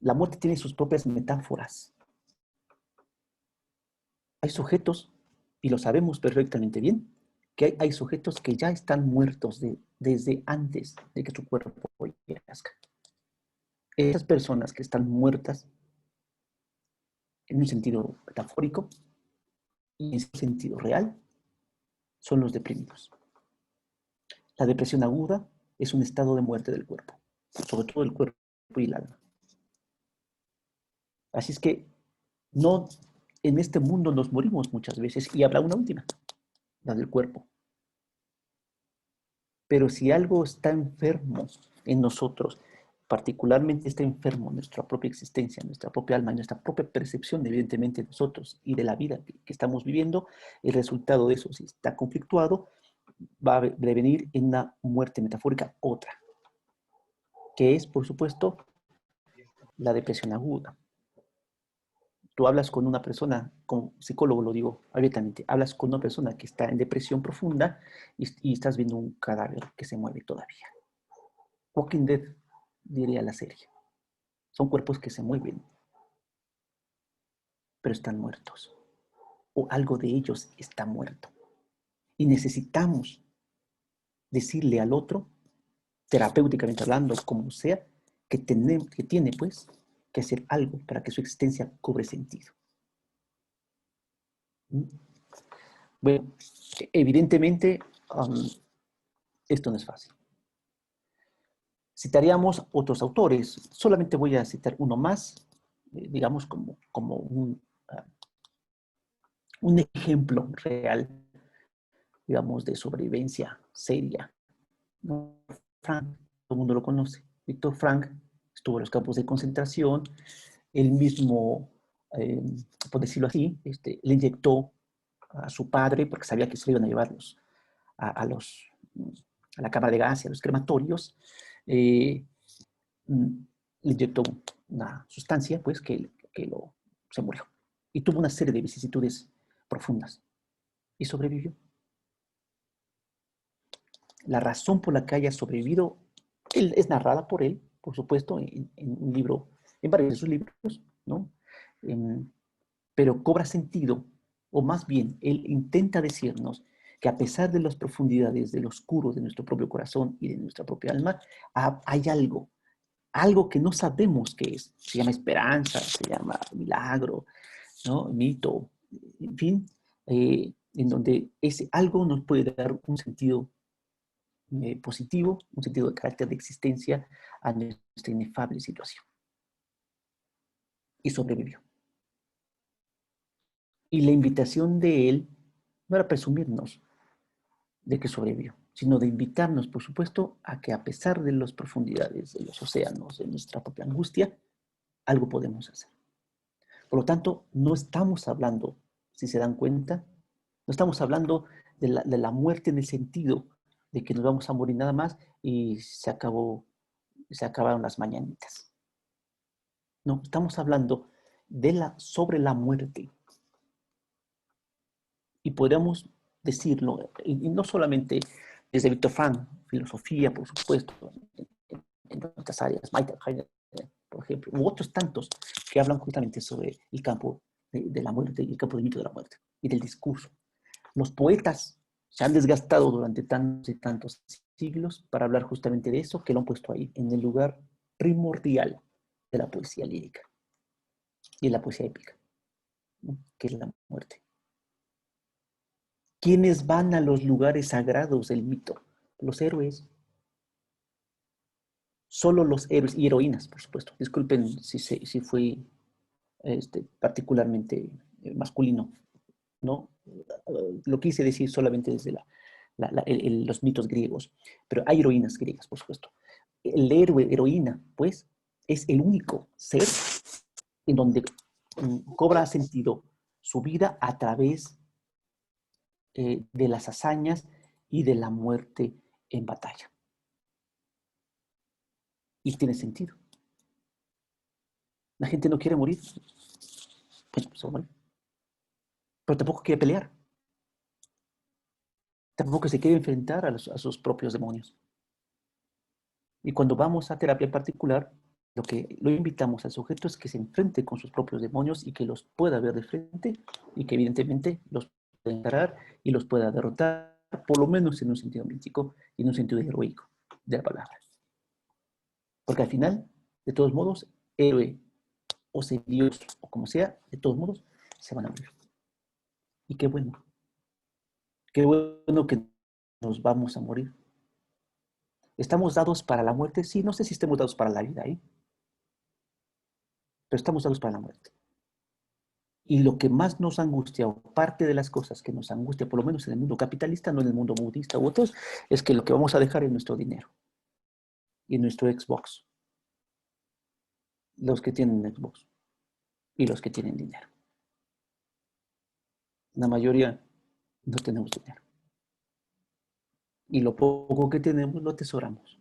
La muerte tiene sus propias metáforas. Hay sujetos, y lo sabemos perfectamente bien, que hay sujetos que ya están muertos desde antes de que su cuerpo nazca. Esas personas que están muertas, en un sentido metafórico, y en ese sentido real, son los deprimidos. La depresión aguda es un estado de muerte del cuerpo, sobre todo el cuerpo y el alma. Así es que no, en este mundo nos morimos muchas veces, y habrá una última, la del cuerpo. Pero si algo está enfermo en nosotros, particularmente está enfermo en nuestra propia existencia, en nuestra propia alma, en nuestra propia percepción, evidentemente, de nosotros y de la vida que estamos viviendo, el resultado de eso, si está conflictuado, va a devenir en una muerte metafórica otra, que es, por supuesto, la depresión aguda. Tú hablas con una persona, como psicólogo lo digo abiertamente, hablas con una persona que está en depresión profunda y estás viendo un cadáver que se mueve todavía. Walking Dead, diría la serie. Son cuerpos que se mueven, pero están muertos. O algo de ellos está muerto. Y necesitamos decirle al otro, terapéuticamente hablando, como sea, que tiene pues que hacer algo para que su existencia cobre sentido. Bueno, evidentemente esto no es fácil. Citaríamos otros autores, solamente voy a citar uno más, digamos como un ejemplo real, digamos, de sobrevivencia seria. ¿No? Frank, todo el mundo lo conoce. Víctor Frank estuvo en los campos de concentración, él mismo, por decirlo así, le inyectó a su padre, porque sabía que se lo iban a llevar a la cámara de gas y a los crematorios, le inyectó una sustancia, pues, se murió. Y tuvo una serie de vicisitudes profundas. Y sobrevivió. La razón por la que haya sobrevivido es narrada por él, por supuesto, en un libro, en varios de sus libros, ¿no? Pero cobra sentido, o más bien, él intenta decirnos que a pesar de las profundidades del oscuro de nuestro propio corazón y de nuestra propia alma, hay algo que no sabemos qué es. Se llama esperanza, se llama milagro, ¿no? Mito, en fin, en donde ese algo nos puede dar un sentido positivo, un sentido de carácter de existencia a nuestra inefable situación. Y sobrevivió. Y la invitación de él no era presumirnos de que sobrevivió, sino de invitarnos, por supuesto, a que a pesar de las profundidades de los océanos, de nuestra propia angustia, algo podemos hacer. Por lo tanto, no estamos hablando, si se dan cuenta, no estamos hablando de la muerte en el sentido de que nos vamos a morir nada más y se acabaron las mañanitas. No, estamos hablando sobre la muerte. Y podríamos decirlo, y no solamente desde Víctor Frank, filosofía, por supuesto, en otras áreas, Michael Heidegger, por ejemplo, u otros tantos que hablan justamente sobre el campo de la muerte y el campo del mito de la muerte y del discurso. Los poetas se han desgastado durante tantos y tantos siglos para hablar justamente de eso, que lo han puesto ahí, en el lugar primordial de la poesía lírica y de la poesía épica, ¿no? Que es la muerte. ¿Quiénes van a los lugares sagrados del mito? Los héroes. Solo los héroes y heroínas, por supuesto. Disculpen si fui particularmente masculino, ¿no? Lo quise decir solamente desde los mitos griegos, pero hay heroínas griegas, por supuesto. El héroe, heroína, pues, es el único ser en donde cobra sentido su vida a través de las hazañas y de la muerte en batalla. Y tiene sentido. La gente no quiere morir, pues se muere. Pero tampoco quiere pelear. Tampoco se quiere enfrentar a sus propios demonios. Y cuando vamos a terapia en particular, lo invitamos al sujeto es que se enfrente con sus propios demonios y que los pueda ver de frente y que evidentemente los pueda encarar y los pueda derrotar, por lo menos en un sentido místico y en un sentido heroico de la palabra. Porque al final, de todos modos, héroe o sea Dios o como sea, de todos modos, se van a morir. Y qué bueno que nos vamos a morir. ¿Estamos dados para la muerte? Sí, no sé si estemos dados para la vida, ¿eh? Pero estamos dados para la muerte. Y lo que más nos angustia, o parte de las cosas que nos angustia, por lo menos en el mundo capitalista, no en el mundo budista u otros, es que lo que vamos a dejar es nuestro dinero y nuestro Xbox. Los que tienen Xbox y los que tienen dinero. La mayoría no tenemos dinero. Y lo poco que tenemos lo atesoramos.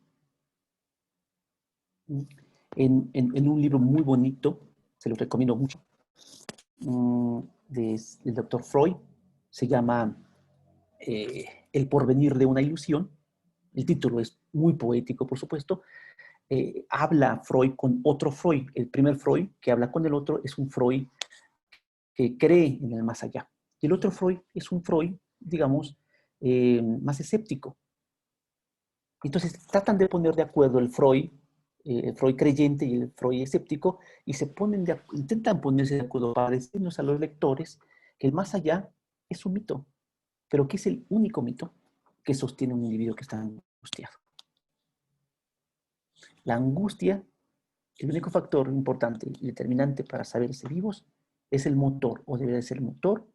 En un libro muy bonito, se lo recomiendo mucho, del doctor Freud, se llama El porvenir de una ilusión. El título es muy poético, por supuesto. Habla Freud con otro Freud. El primer Freud que habla con el otro es un Freud que cree en el más allá. Y el otro Freud es un Freud, digamos, más escéptico. Entonces tratan de poner de acuerdo el Freud creyente y el Freud escéptico, y intentan ponerse de acuerdo para decirnos a los lectores que el más allá es un mito, pero que es el único mito que sostiene un individuo que está angustiado. La angustia, el único factor importante y determinante para saber si vivos, es el motor, o debería ser el motor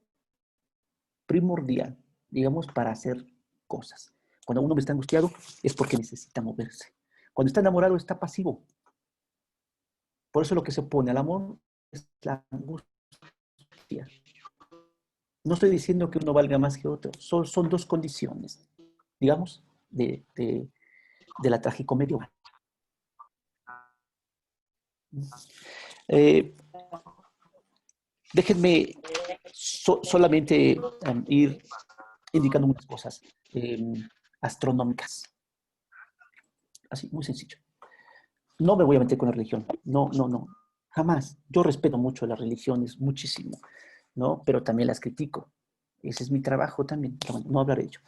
primordial, digamos, para hacer cosas. Cuando uno está angustiado es porque necesita moverse. Cuando está enamorado está pasivo. Por eso lo que se opone al amor es la angustia. No estoy diciendo que uno valga más que otro, son dos condiciones, digamos, de la tragicomedia humana. Eh, Déjenme solamente ir indicando unas cosas astronómicas. Así, muy sencillo. No me voy a meter con la religión. No, no, no. Jamás. Yo respeto mucho las religiones, muchísimo, ¿no? Pero también las critico. Ese es mi trabajo también. No hablaré de ello.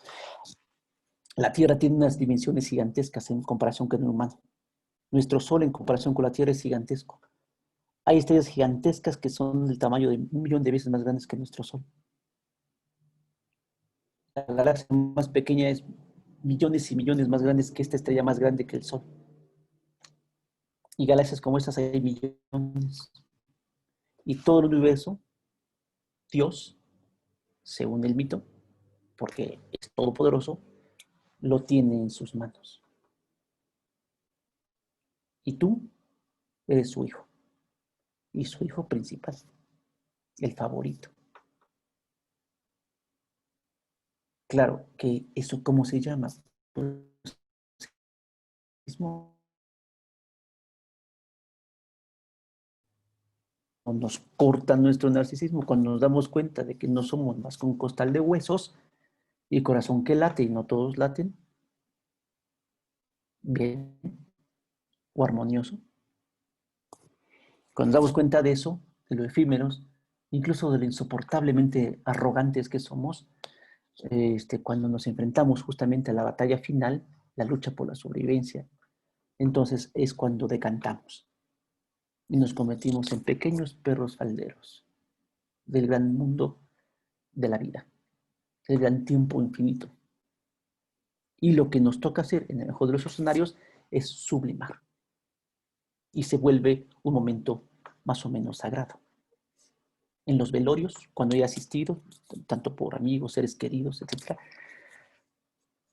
La Tierra tiene unas dimensiones gigantescas en comparación con el humano. Nuestro Sol en comparación con la Tierra es gigantesco. Hay estrellas gigantescas que son del tamaño de 1 millón de veces más grandes que nuestro Sol. La galaxia más pequeña es millones y millones más grandes que esta estrella más grande que el Sol. Y galaxias como estas hay millones. Y todo el universo, Dios, según el mito, porque es todopoderoso, lo tiene en sus manos. Y tú eres su hijo. Y su hijo principal, el favorito. Claro que eso, ¿cómo se llama? Pues, cuando nos cortan nuestro narcisismo, cuando nos damos cuenta de que no somos más que un costal de huesos y corazón que late y no todos laten bien o armonioso. Cuando nos damos cuenta de eso, de lo efímeros, incluso de lo insoportablemente arrogantes que somos, cuando nos enfrentamos justamente a la batalla final, la lucha por la sobrevivencia, entonces es cuando decantamos y nos convertimos en pequeños perros falderos del gran mundo de la vida, del gran tiempo infinito. Y lo que nos toca hacer en el mejor de los escenarios es sublimar. Y se vuelve un momento más o menos sagrado. En los velorios, cuando he asistido, tanto por amigos, seres queridos, etc.,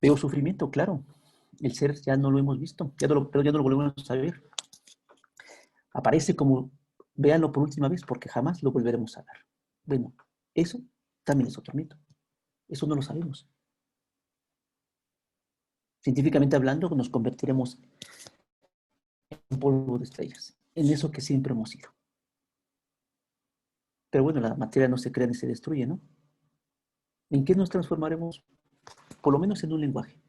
veo sufrimiento, claro. El ser ya no lo hemos visto, pero ya no lo volvemos a ver. Aparece como, véanlo por última vez, porque jamás lo volveremos a ver. Bueno, eso también es otro mito. Eso no lo sabemos. Científicamente hablando, nos convertiremos en polvo de estrellas, en eso que siempre hemos sido. Pero bueno, la materia no se crea ni se destruye, ¿no? ¿En qué nos transformaremos? Por lo menos en un lenguaje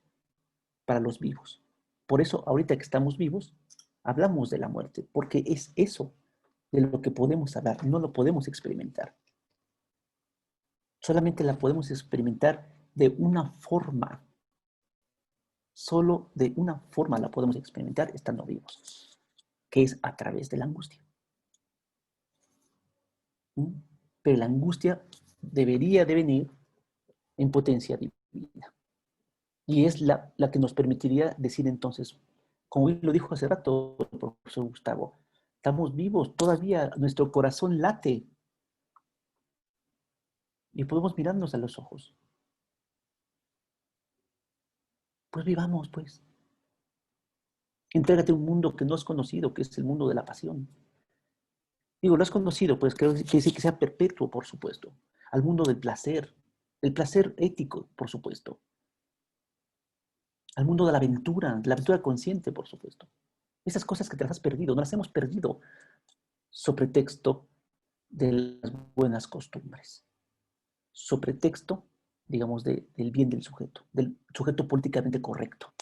para los vivos. Por eso, ahorita que estamos vivos, hablamos de la muerte, porque es eso de lo que podemos hablar, no lo podemos experimentar. Solamente la podemos experimentar de una forma. Solo de una forma la podemos experimentar estando vivos, que es a través de la angustia. Pero la angustia debería de venir en potencia divina. Y es la que nos permitiría decir entonces, como él lo dijo hace rato el profesor Gustavo, estamos vivos, todavía nuestro corazón late y podemos mirarnos a los ojos. Pues vivamos, pues. Entrégate a un mundo que no has conocido, que es el mundo de la pasión. Digo, lo has conocido, pues quiere decir que sea perpetuo, por supuesto. Al mundo del placer, el placer ético, por supuesto. Al mundo de la aventura consciente, por supuesto. Esas cosas que te las has perdido, no las hemos perdido sobre texto de las buenas costumbres, sobre texto, digamos, del bien del sujeto políticamente correcto.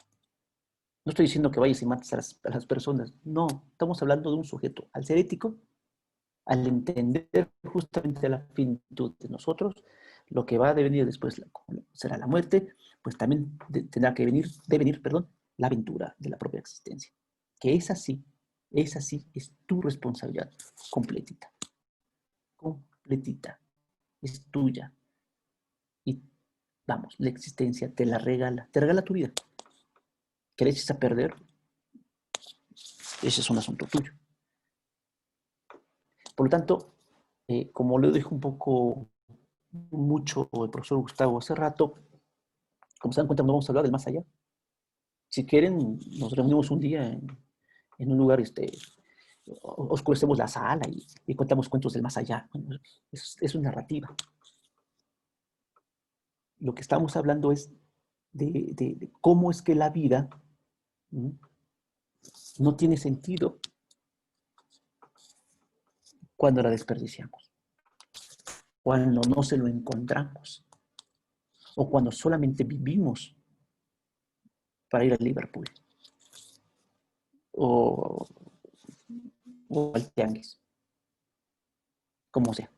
No estoy diciendo que vayas y mates a las personas, no, estamos hablando de un sujeto. Al ser ético, al entender justamente la finitud de nosotros, lo que va a devenir después será la muerte, pues también tendrá que devenir, la aventura de la propia existencia. Que es así, es tu responsabilidad completita, completita, es tuya. Y vamos, la existencia te regala tu vida. Que le eches a perder, ese es un asunto tuyo. Por lo tanto, como lo dijo un poco mucho el profesor Gustavo hace rato, como se dan cuenta, no vamos a hablar del más allá. Si quieren, nos reunimos un día en un lugar, oscurecemos la sala y contamos cuentos del más allá. Bueno, es una narrativa. Lo que estamos hablando es de cómo es que la vida no tiene sentido cuando la desperdiciamos, cuando no se lo encontramos, o cuando solamente vivimos para ir a Liverpool o, o al tianguis, como sea.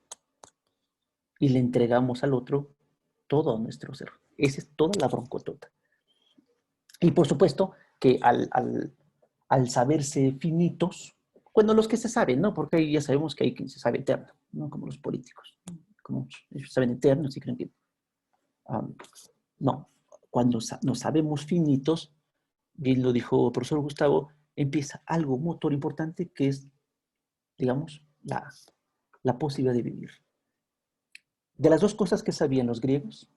Y le entregamos al otro todo nuestro ser. Esa es toda la broncotota. Y por supuesto que al saberse finitos, bueno, los que se saben, ¿no? Porque ahí ya sabemos que hay quien se sabe eterno, ¿no? Como los políticos, ¿no? Como ellos saben eternos y creen que... no, cuando nos sabemos finitos, bien lo dijo el profesor Gustavo, empieza algo motor importante que es, digamos, la posibilidad de vivir. De las dos cosas que sabían los griegos,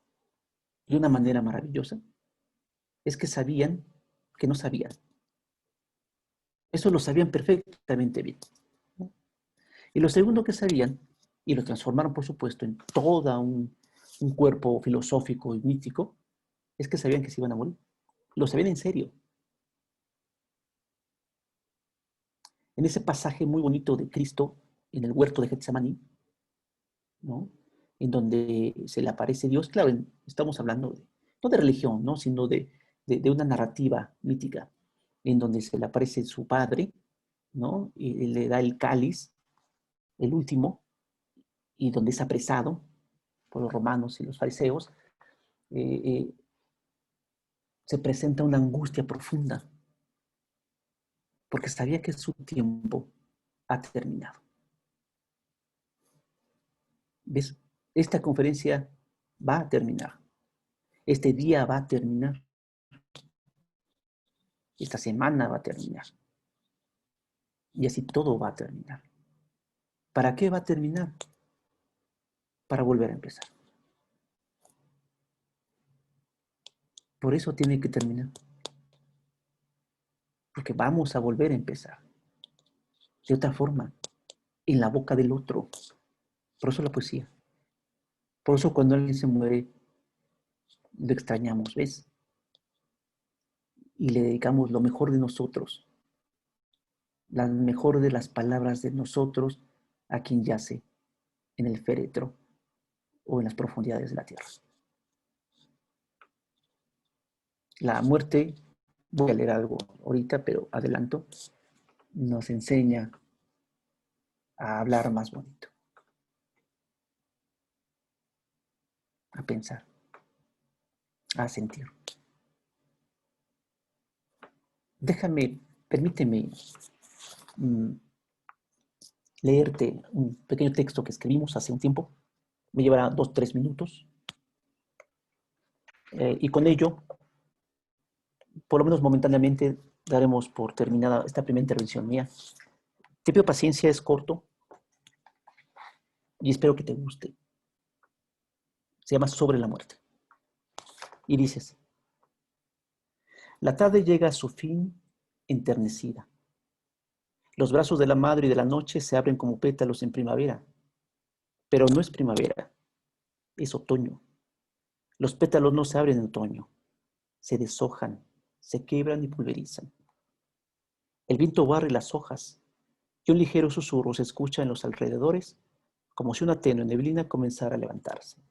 de una manera maravillosa, es que sabían que no sabían. Eso lo sabían perfectamente bien, ¿no? Y lo segundo que sabían, y lo transformaron, por supuesto, en todo un cuerpo filosófico y mítico, es que sabían que se iban a morir. Lo sabían en serio. En ese pasaje muy bonito de Cristo en el huerto de Getsemaní, ¿no? En donde se le aparece Dios, claro, estamos hablando no de religión, ¿no? Sino de una narrativa mítica, en donde se le aparece su padre, ¿no? Y le da el cáliz, el último, y donde es apresado por los romanos y los fariseos, eh, eh, se presenta una angustia profunda, porque sabía que su tiempo ha terminado. ¿Ves? Esta conferencia va a terminar. Este día va a terminar. Esta semana va a terminar. Y así todo va a terminar. ¿Para qué va a terminar? Para volver a empezar. Por eso tiene que terminar. Porque vamos a volver a empezar. De otra forma, en la boca del otro. Por eso la poesía. Por eso cuando alguien se muere, lo extrañamos, ¿ves? Y le dedicamos lo mejor de nosotros, la mejor de las palabras de nosotros a quien yace en el féretro o en las profundidades de la tierra. La muerte, voy a leer algo ahorita, pero adelanto, nos enseña a hablar más bonito, a pensar, a sentir. Permíteme leerte un pequeño texto que escribimos hace un tiempo Me llevará 2, 3 minutos. Y con ello, por lo menos momentáneamente, daremos por terminada esta primera intervención mía. Te pido paciencia, es corto y espero que te guste. Se llama Sobre la muerte. Y dices, la tarde llega a su fin enternecida. Los brazos de la madre y de la noche se abren como pétalos en primavera. Pero no es primavera, es otoño. Los pétalos no se abren en otoño, se deshojan, se quebran y pulverizan. El viento barre las hojas y un ligero susurro se escucha en los alrededores, como si una tenue neblina comenzara a levantarse.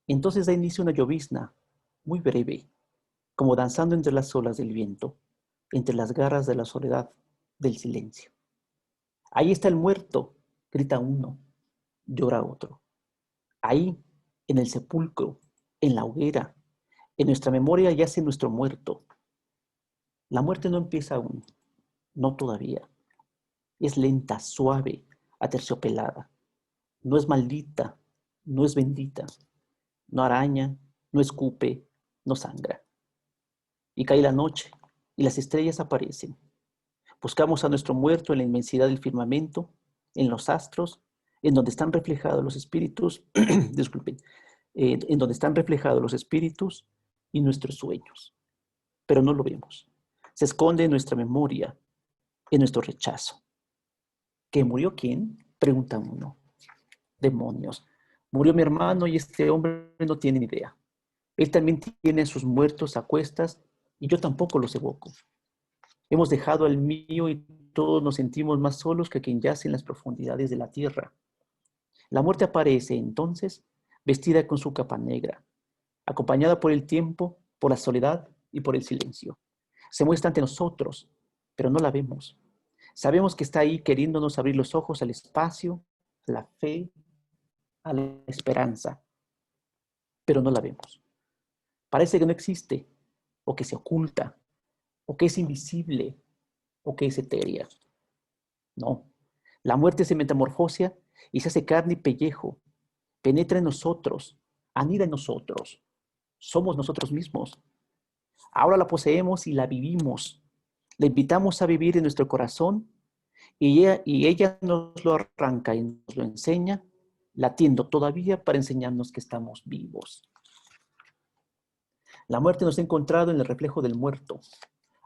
Entonces da inicio una llovizna, muy breve, como danzando entre las olas del viento, entre las garras de la soledad, del silencio. Ahí está el muerto, grita uno, llora otro. Ahí, en el sepulcro, en la hoguera, en nuestra memoria yace nuestro muerto. La muerte no empieza aún, no todavía. Es lenta, suave, aterciopelada. No es maldita, no es bendita. No araña, no escupe, no sangra. Y cae la noche, y las estrellas aparecen. Buscamos a nuestro muerto en la inmensidad del firmamento, en los astros, en donde están reflejados los espíritus, disculpen, en donde están reflejados los espíritus y nuestros sueños. Pero no lo vemos. Se esconde en nuestra memoria, en nuestro rechazo. ¿Que murió quién? Pregunta uno. Demonios. Murió mi hermano y este hombre no tiene ni idea. Él también tiene sus muertos a cuestas y yo tampoco los evoco. Hemos dejado al mío y todos nos sentimos más solos que quien yace en las profundidades de la tierra. La muerte aparece entonces vestida con su capa negra, acompañada por el tiempo, por la soledad y por el silencio. Se muestra ante nosotros, pero no la vemos. Sabemos que está ahí queriéndonos abrir los ojos al espacio, a la fe, a la esperanza, pero no la vemos. Parece que no existe, o que se oculta, o que es invisible, o que es etérea. No, la muerte se metamorfosia y se hace carne y pellejo, penetra en nosotros, anida en nosotros, somos nosotros mismos. Ahora la poseemos y la vivimos. La invitamos a vivir en nuestro corazón y ella nos lo arranca y nos lo enseña, latiendo todavía para enseñarnos que estamos vivos. La muerte nos ha encontrado en el reflejo del muerto,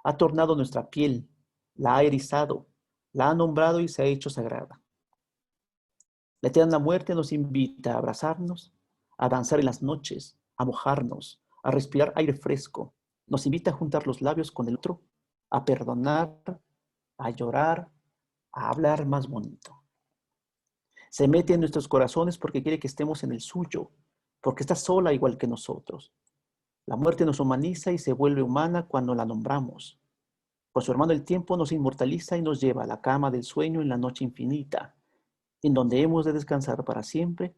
ha tornado nuestra piel, la ha erizado, la ha nombrado y se ha hecho sagrada. La eterna muerte nos invita a abrazarnos, a danzar en las noches, a mojarnos, a respirar aire fresco. Nos invita a juntar los labios con el otro, a perdonar, a llorar, a hablar más bonito. Se mete en nuestros corazones porque quiere que estemos en el suyo, porque está sola igual que nosotros. La muerte nos humaniza y se vuelve humana cuando la nombramos. Con su hermano el tiempo nos inmortaliza y nos lleva a la cama del sueño en la noche infinita, en donde hemos de descansar para siempre,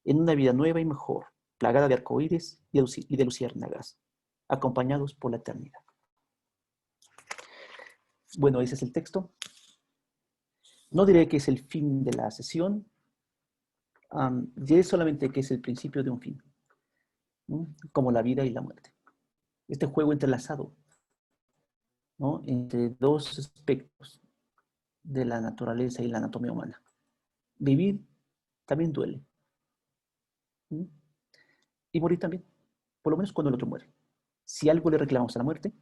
en una vida nueva y mejor, plagada de arcoíris y de luciérnagas, acompañados por la eternidad. Bueno, ese es el texto. No diré que es el fin de la sesión, diré solamente que es el principio de un fin, ¿no? Como la vida y la muerte. Este juego entrelazado, ¿no? Entre dos aspectos de la naturaleza y la anatomía humana. Vivir también duele. ¿Sí? Y morir también, por lo menos cuando el otro muere. Si algo le reclamamos a la muerte,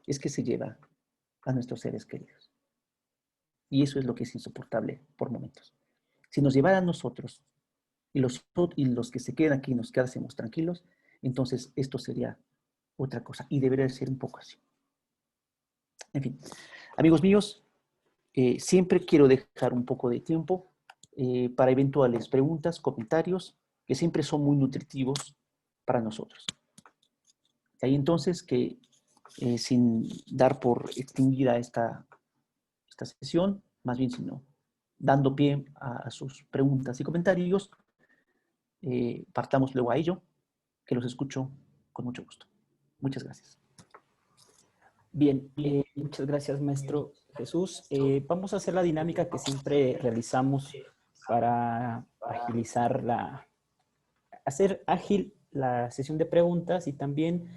es que se lleva a nuestros seres queridos. Y eso es lo que es insoportable por momentos. Si nos llevara a nosotros y los que se quedan aquí nos quedásemos tranquilos, entonces esto sería otra cosa y debería ser un poco así. En fin, amigos míos, siempre quiero dejar un poco de tiempo para eventuales preguntas, comentarios, que siempre son muy nutritivos para nosotros. De ahí entonces que sin dar por extinguida esta sesión, más bien sino dando pie a sus preguntas y comentarios, partamos luego a ello, que los escucho con mucho gusto. Muchas gracias. Bien, muchas gracias, maestro Jesús. Vamos a hacer la dinámica que siempre realizamos para agilizar hacer ágil la sesión de preguntas y también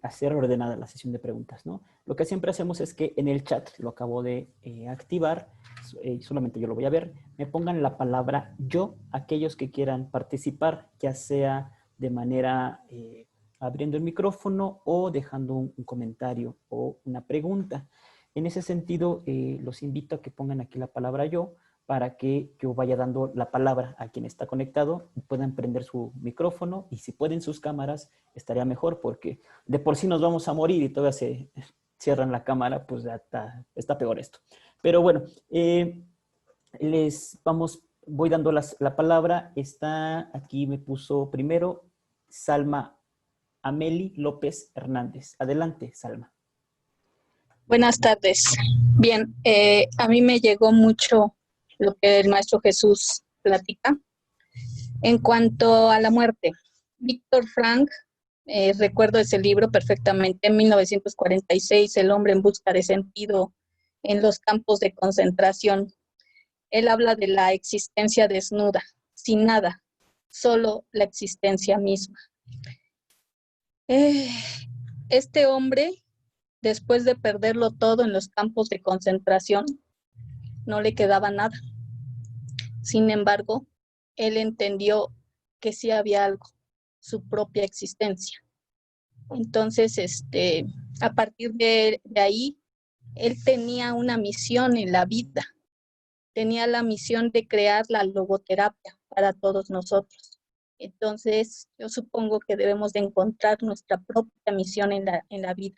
hacer ordenada la sesión de preguntas, ¿no? Lo que siempre hacemos es que en el chat, lo acabo de activar, solamente yo lo voy a ver, me pongan la palabra yo, aquellos que quieran participar, ya sea de manera abriendo el micrófono o dejando un comentario o una pregunta. En ese sentido, los invito a que pongan aquí la palabra yo, para que yo vaya dando la palabra a quien está conectado y puedan prender su micrófono, y si pueden sus cámaras estaría mejor, porque de por sí nos vamos a morir y todavía se cierran la cámara, pues ya está peor esto. Pero bueno, voy dando la palabra. Está aquí, me puso primero Salma Ameli López Hernández. Adelante, Salma. Buenas tardes. Bien, a mí me llegó mucho lo que el Maestro Jesús platica. En cuanto a la muerte, Víctor Frank, recuerdo ese libro perfectamente, en 1946, El hombre en busca de sentido en los campos de concentración. Él habla de la existencia desnuda, sin nada, solo la existencia misma. Este hombre, después de perderlo todo en los campos de concentración, no le quedaba nada. Sin embargo, él entendió que sí había algo, su propia existencia. Entonces, a partir de ahí, él tenía una misión en la vida. Tenía la misión de crear la logoterapia para todos nosotros. Entonces, yo supongo que debemos de encontrar nuestra propia misión en la vida.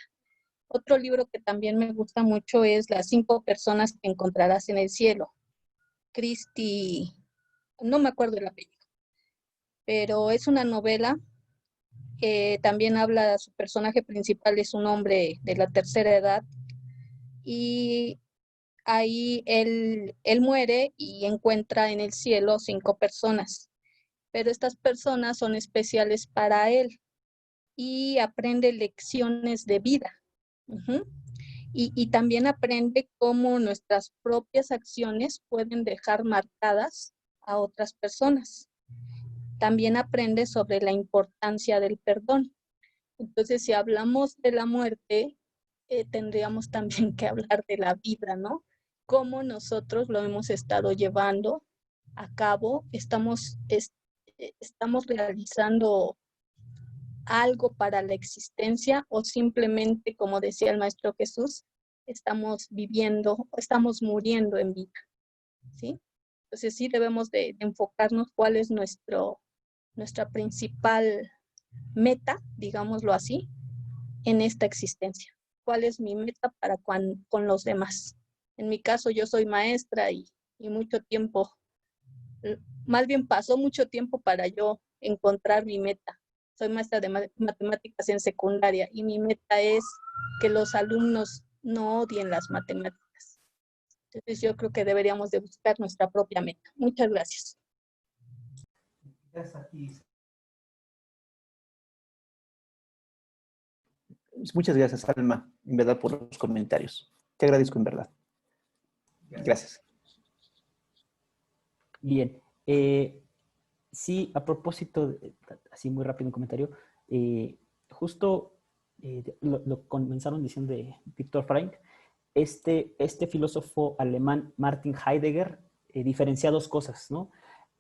Otro libro que también me gusta mucho es Las 5 personas que encontrarás en el cielo. Christie, no me acuerdo el apellido, pero es una novela que también habla, su personaje principal es un hombre de la tercera edad, y ahí él muere y encuentra en el cielo 5 personas, pero estas personas son especiales para él y aprende lecciones de vida. Y también aprende cómo nuestras propias acciones pueden dejar marcadas a otras personas. También aprende sobre la importancia del perdón. Entonces, si hablamos de la muerte, tendríamos también que hablar de la vida, ¿no? Cómo nosotros lo hemos estado llevando a cabo, estamos realizando algo para la existencia, o simplemente, como decía el Maestro Jesús, estamos viviendo, estamos muriendo en vida, ¿sí? Entonces sí debemos de enfocarnos cuál es nuestra principal meta, digámoslo así, en esta existencia. ¿Cuál es mi meta para con los demás? En mi caso, yo soy maestra y mucho tiempo, más bien pasó mucho tiempo para yo encontrar mi meta. Soy maestra de matemáticas en secundaria y mi meta es que los alumnos no odien las matemáticas. Entonces yo creo que deberíamos de buscar nuestra propia meta. Muchas gracias. Muchas gracias, Alma, en verdad, por los comentarios. Te agradezco, en verdad. Gracias. Bien. Sí, a propósito, así muy rápido un comentario, justo lo comenzaron diciendo de Viktor Frankl. Este filósofo alemán, Martin Heidegger, diferencia dos cosas, ¿no?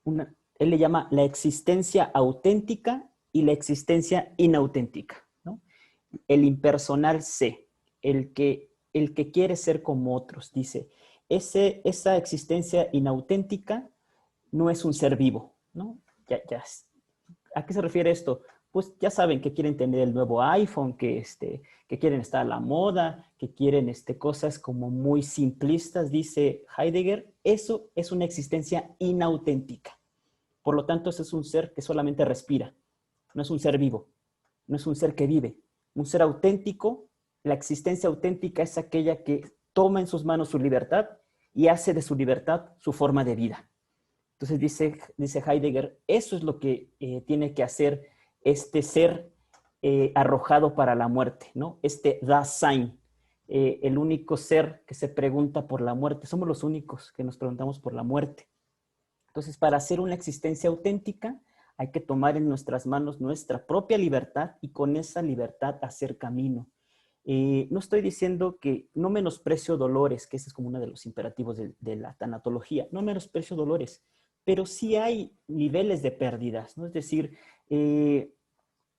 Él le llama la existencia auténtica y la existencia inauténtica, ¿no? El impersonal sé, el que quiere ser como otros, dice, esa existencia inauténtica no es un ser vivo, ¿no? ¿A qué se refiere esto? Pues ya saben que quieren tener el nuevo iPhone, que quieren estar a la moda, que quieren cosas como muy simplistas, dice Heidegger. Eso es una existencia inauténtica. Por lo tanto, ese es un ser que solamente respira. No es un ser vivo. No es un ser que vive. Un ser auténtico, la existencia auténtica es aquella que toma en sus manos su libertad y hace de su libertad su forma de vida. Entonces dice Heidegger, eso es lo que tiene que hacer este ser arrojado para la muerte, ¿no? Este Dasein, el único ser que se pregunta por la muerte. Somos los únicos que nos preguntamos por la muerte. Entonces, para hacer una existencia auténtica, hay que tomar en nuestras manos nuestra propia libertad y con esa libertad hacer camino. No estoy diciendo que no menosprecio dolores, que ese es como uno de los imperativos de la tanatología, no menosprecio dolores, pero sí hay niveles de pérdidas, ¿no? Es decir,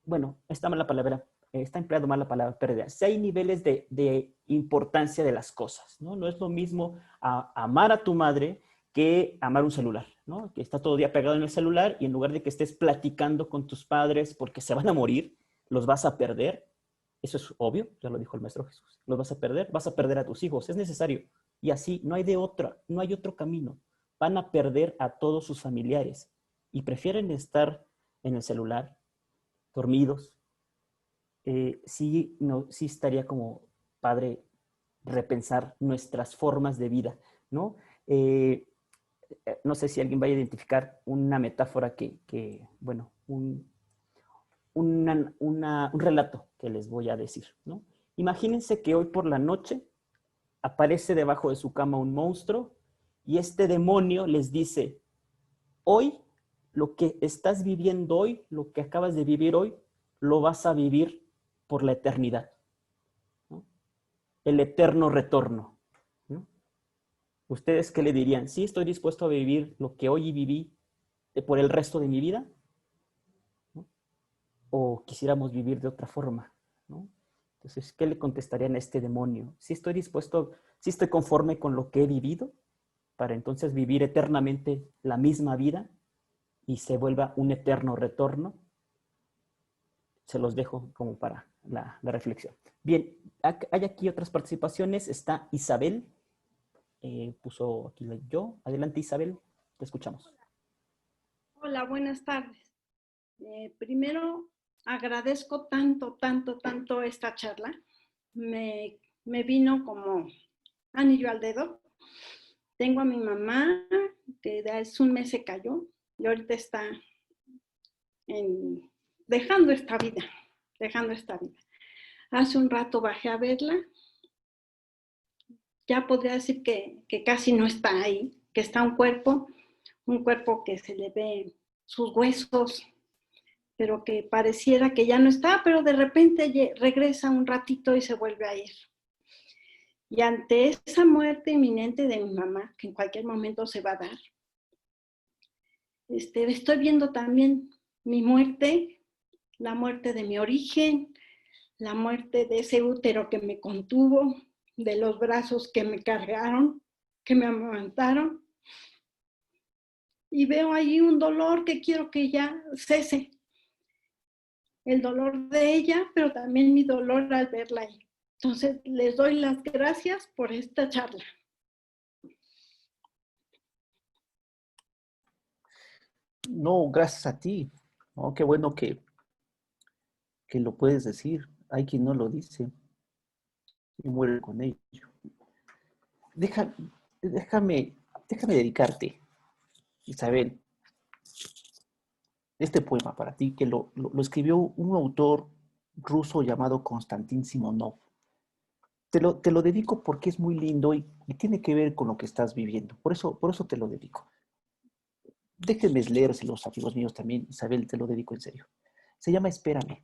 bueno, está mal la palabra, está empleado mal la palabra pérdida. Sí hay niveles de importancia de las cosas, ¿no? No es lo mismo amar a tu madre que amar un celular, ¿no? Que está todo el día pegado en el celular y en lugar de que estés platicando con tus padres porque se van a morir, los vas a perder. Eso es obvio, ya lo dijo el Maestro Jesús. Los vas a perder a tus hijos, es necesario. Y así, no hay de otra, no hay otro camino. Van a perder a todos sus familiares y prefieren estar en el celular, dormidos. Sí, no, sí estaría como padre repensar nuestras formas de vida, ¿no? No sé si alguien va a identificar una metáfora bueno, un relato que les voy a decir, ¿no? Imagínense que hoy por la noche aparece debajo de su cama un monstruo y este demonio les dice, hoy, lo que estás viviendo hoy, lo que acabas de vivir hoy, lo vas a vivir por la eternidad, ¿no? El eterno retorno, ¿no? ¿Ustedes qué le dirían? ¿Sí estoy dispuesto a vivir lo que hoy viví por el resto de mi vida? ¿No? ¿O quisiéramos vivir de otra forma? ¿No? Entonces, ¿qué le contestarían a este demonio? ¿Sí estoy dispuesto, sí estoy conforme con lo que he vivido para entonces vivir eternamente la misma vida y se vuelva un eterno retorno? Se los dejo como para la reflexión. Bien, hay aquí otras participaciones. Está Isabel, puso aquí yo. Adelante, Isabel, te escuchamos. Hola, buenas tardes. Primero, agradezco tanto esta charla. Me vino como anillo al dedo. Tengo a mi mamá, que hace un mes se cayó y ahorita está dejando esta vida. Hace un rato bajé a verla. Ya podría decir que casi no está ahí, que está un cuerpo que se le ve sus huesos, pero que pareciera que ya no está, pero de repente regresa un ratito y se vuelve a ir. Y ante esa muerte inminente de mi mamá, que en cualquier momento se va a dar, estoy viendo también mi muerte, la muerte de mi origen, la muerte de ese útero que me contuvo, de los brazos que me cargaron, que me amamantaron. Y veo ahí un dolor que quiero que ya cese. El dolor de ella, pero también mi dolor al verla ahí. Entonces, les doy las gracias por esta charla. No, gracias a ti. ¿No? Qué bueno que lo puedes decir. Hay quien no lo dice y muere con ello. Deja, déjame, déjame dedicarte, Isabel, este poema para ti, que lo escribió un autor ruso llamado Konstantin Simonov. Te lo dedico porque es muy lindo y tiene que ver con lo que estás viviendo. Por eso te lo dedico. Déjenme leérselos, amigos míos, también. Isabel, te lo dedico en serio. Se llama Espérame.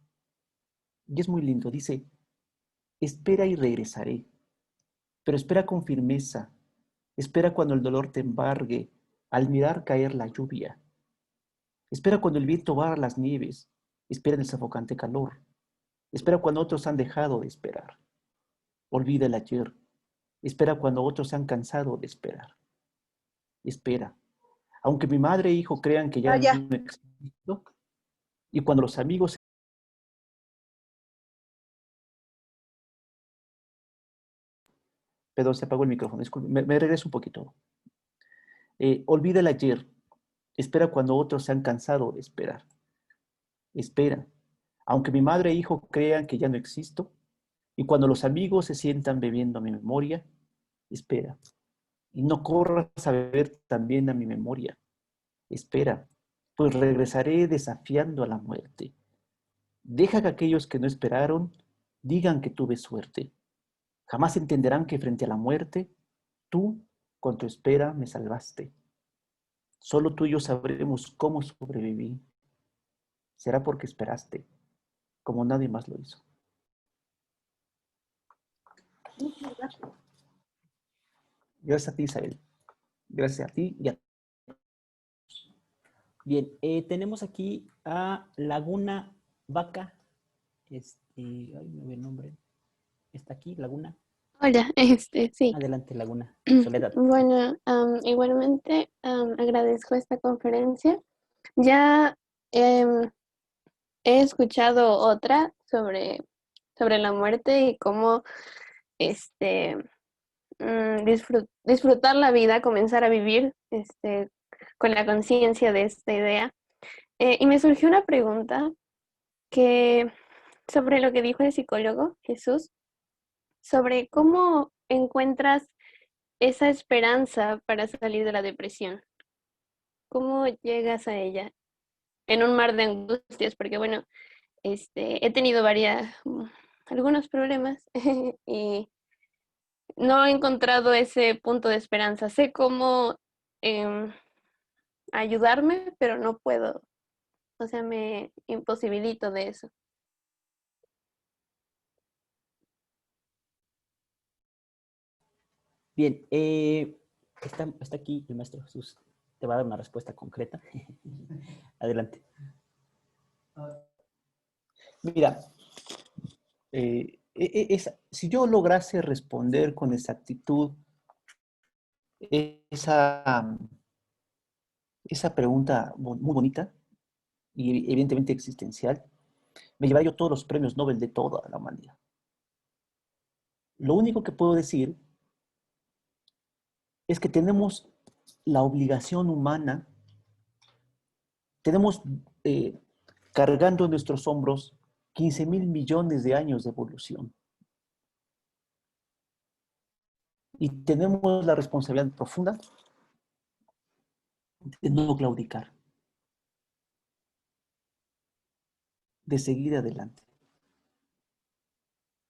Y es muy lindo. Dice, espera y regresaré. Pero espera con firmeza. Espera cuando el dolor te embargue al mirar caer la lluvia. Espera cuando el viento barra las nieves. Espera en el sofocante calor. Espera cuando otros han dejado de esperar. Olvida el ayer. Espera cuando otros se han cansado de esperar. Espera. Aunque mi madre e hijo crean que ya no existo, y cuando los amigos... Perdón, se apagó el micrófono. Disculpe, me regreso un poquito. Olvida el ayer. Espera cuando otros se han cansado de esperar. Espera. Aunque mi madre e hijo crean que ya no existo, y cuando los amigos se sientan bebiendo a mi memoria, espera. Y no corras a beber también a mi memoria. Espera, pues regresaré desafiando a la muerte. Deja que aquellos que no esperaron digan que tuve suerte. Jamás entenderán que frente a la muerte, tú, con tu espera, me salvaste. Solo tú y yo sabremos cómo sobreviví. Será porque esperaste, como nadie más lo hizo. Gracias a ti, Isabel. Gracias a ti y a... Bien, tenemos aquí a Laguna Vaca. Ay, no veo el nombre. Está aquí, Laguna. Hola, sí. Adelante, Laguna. Soledad. Bueno, igualmente agradezco esta conferencia. Ya em, he escuchado otra sobre la muerte y cómo este, disfrutar la vida, comenzar a vivir con la conciencia de esta idea. Y me surgió una pregunta que sobre lo que dijo el psicólogo Jesús, sobre cómo encuentras esa esperanza para salir de la depresión. ¿Cómo llegas a ella? En un mar de angustias, porque bueno, he tenido algunos problemas y no he encontrado ese punto de esperanza. Sé cómo em, ayudarme, pero no puedo. O sea, me imposibilito de eso. Bien, está aquí el maestro Jesús. Te va a dar una respuesta concreta. Adelante. Mira, si yo lograse responder con exactitud esa, esa pregunta muy bonita y evidentemente existencial, me llevaría yo todos los premios Nobel de toda la humanidad. Lo único que puedo decir es que tenemos la obligación humana, tenemos cargando en nuestros hombros 15.000 millones de años de evolución. Y tenemos la responsabilidad profunda de no claudicar, de seguir adelante,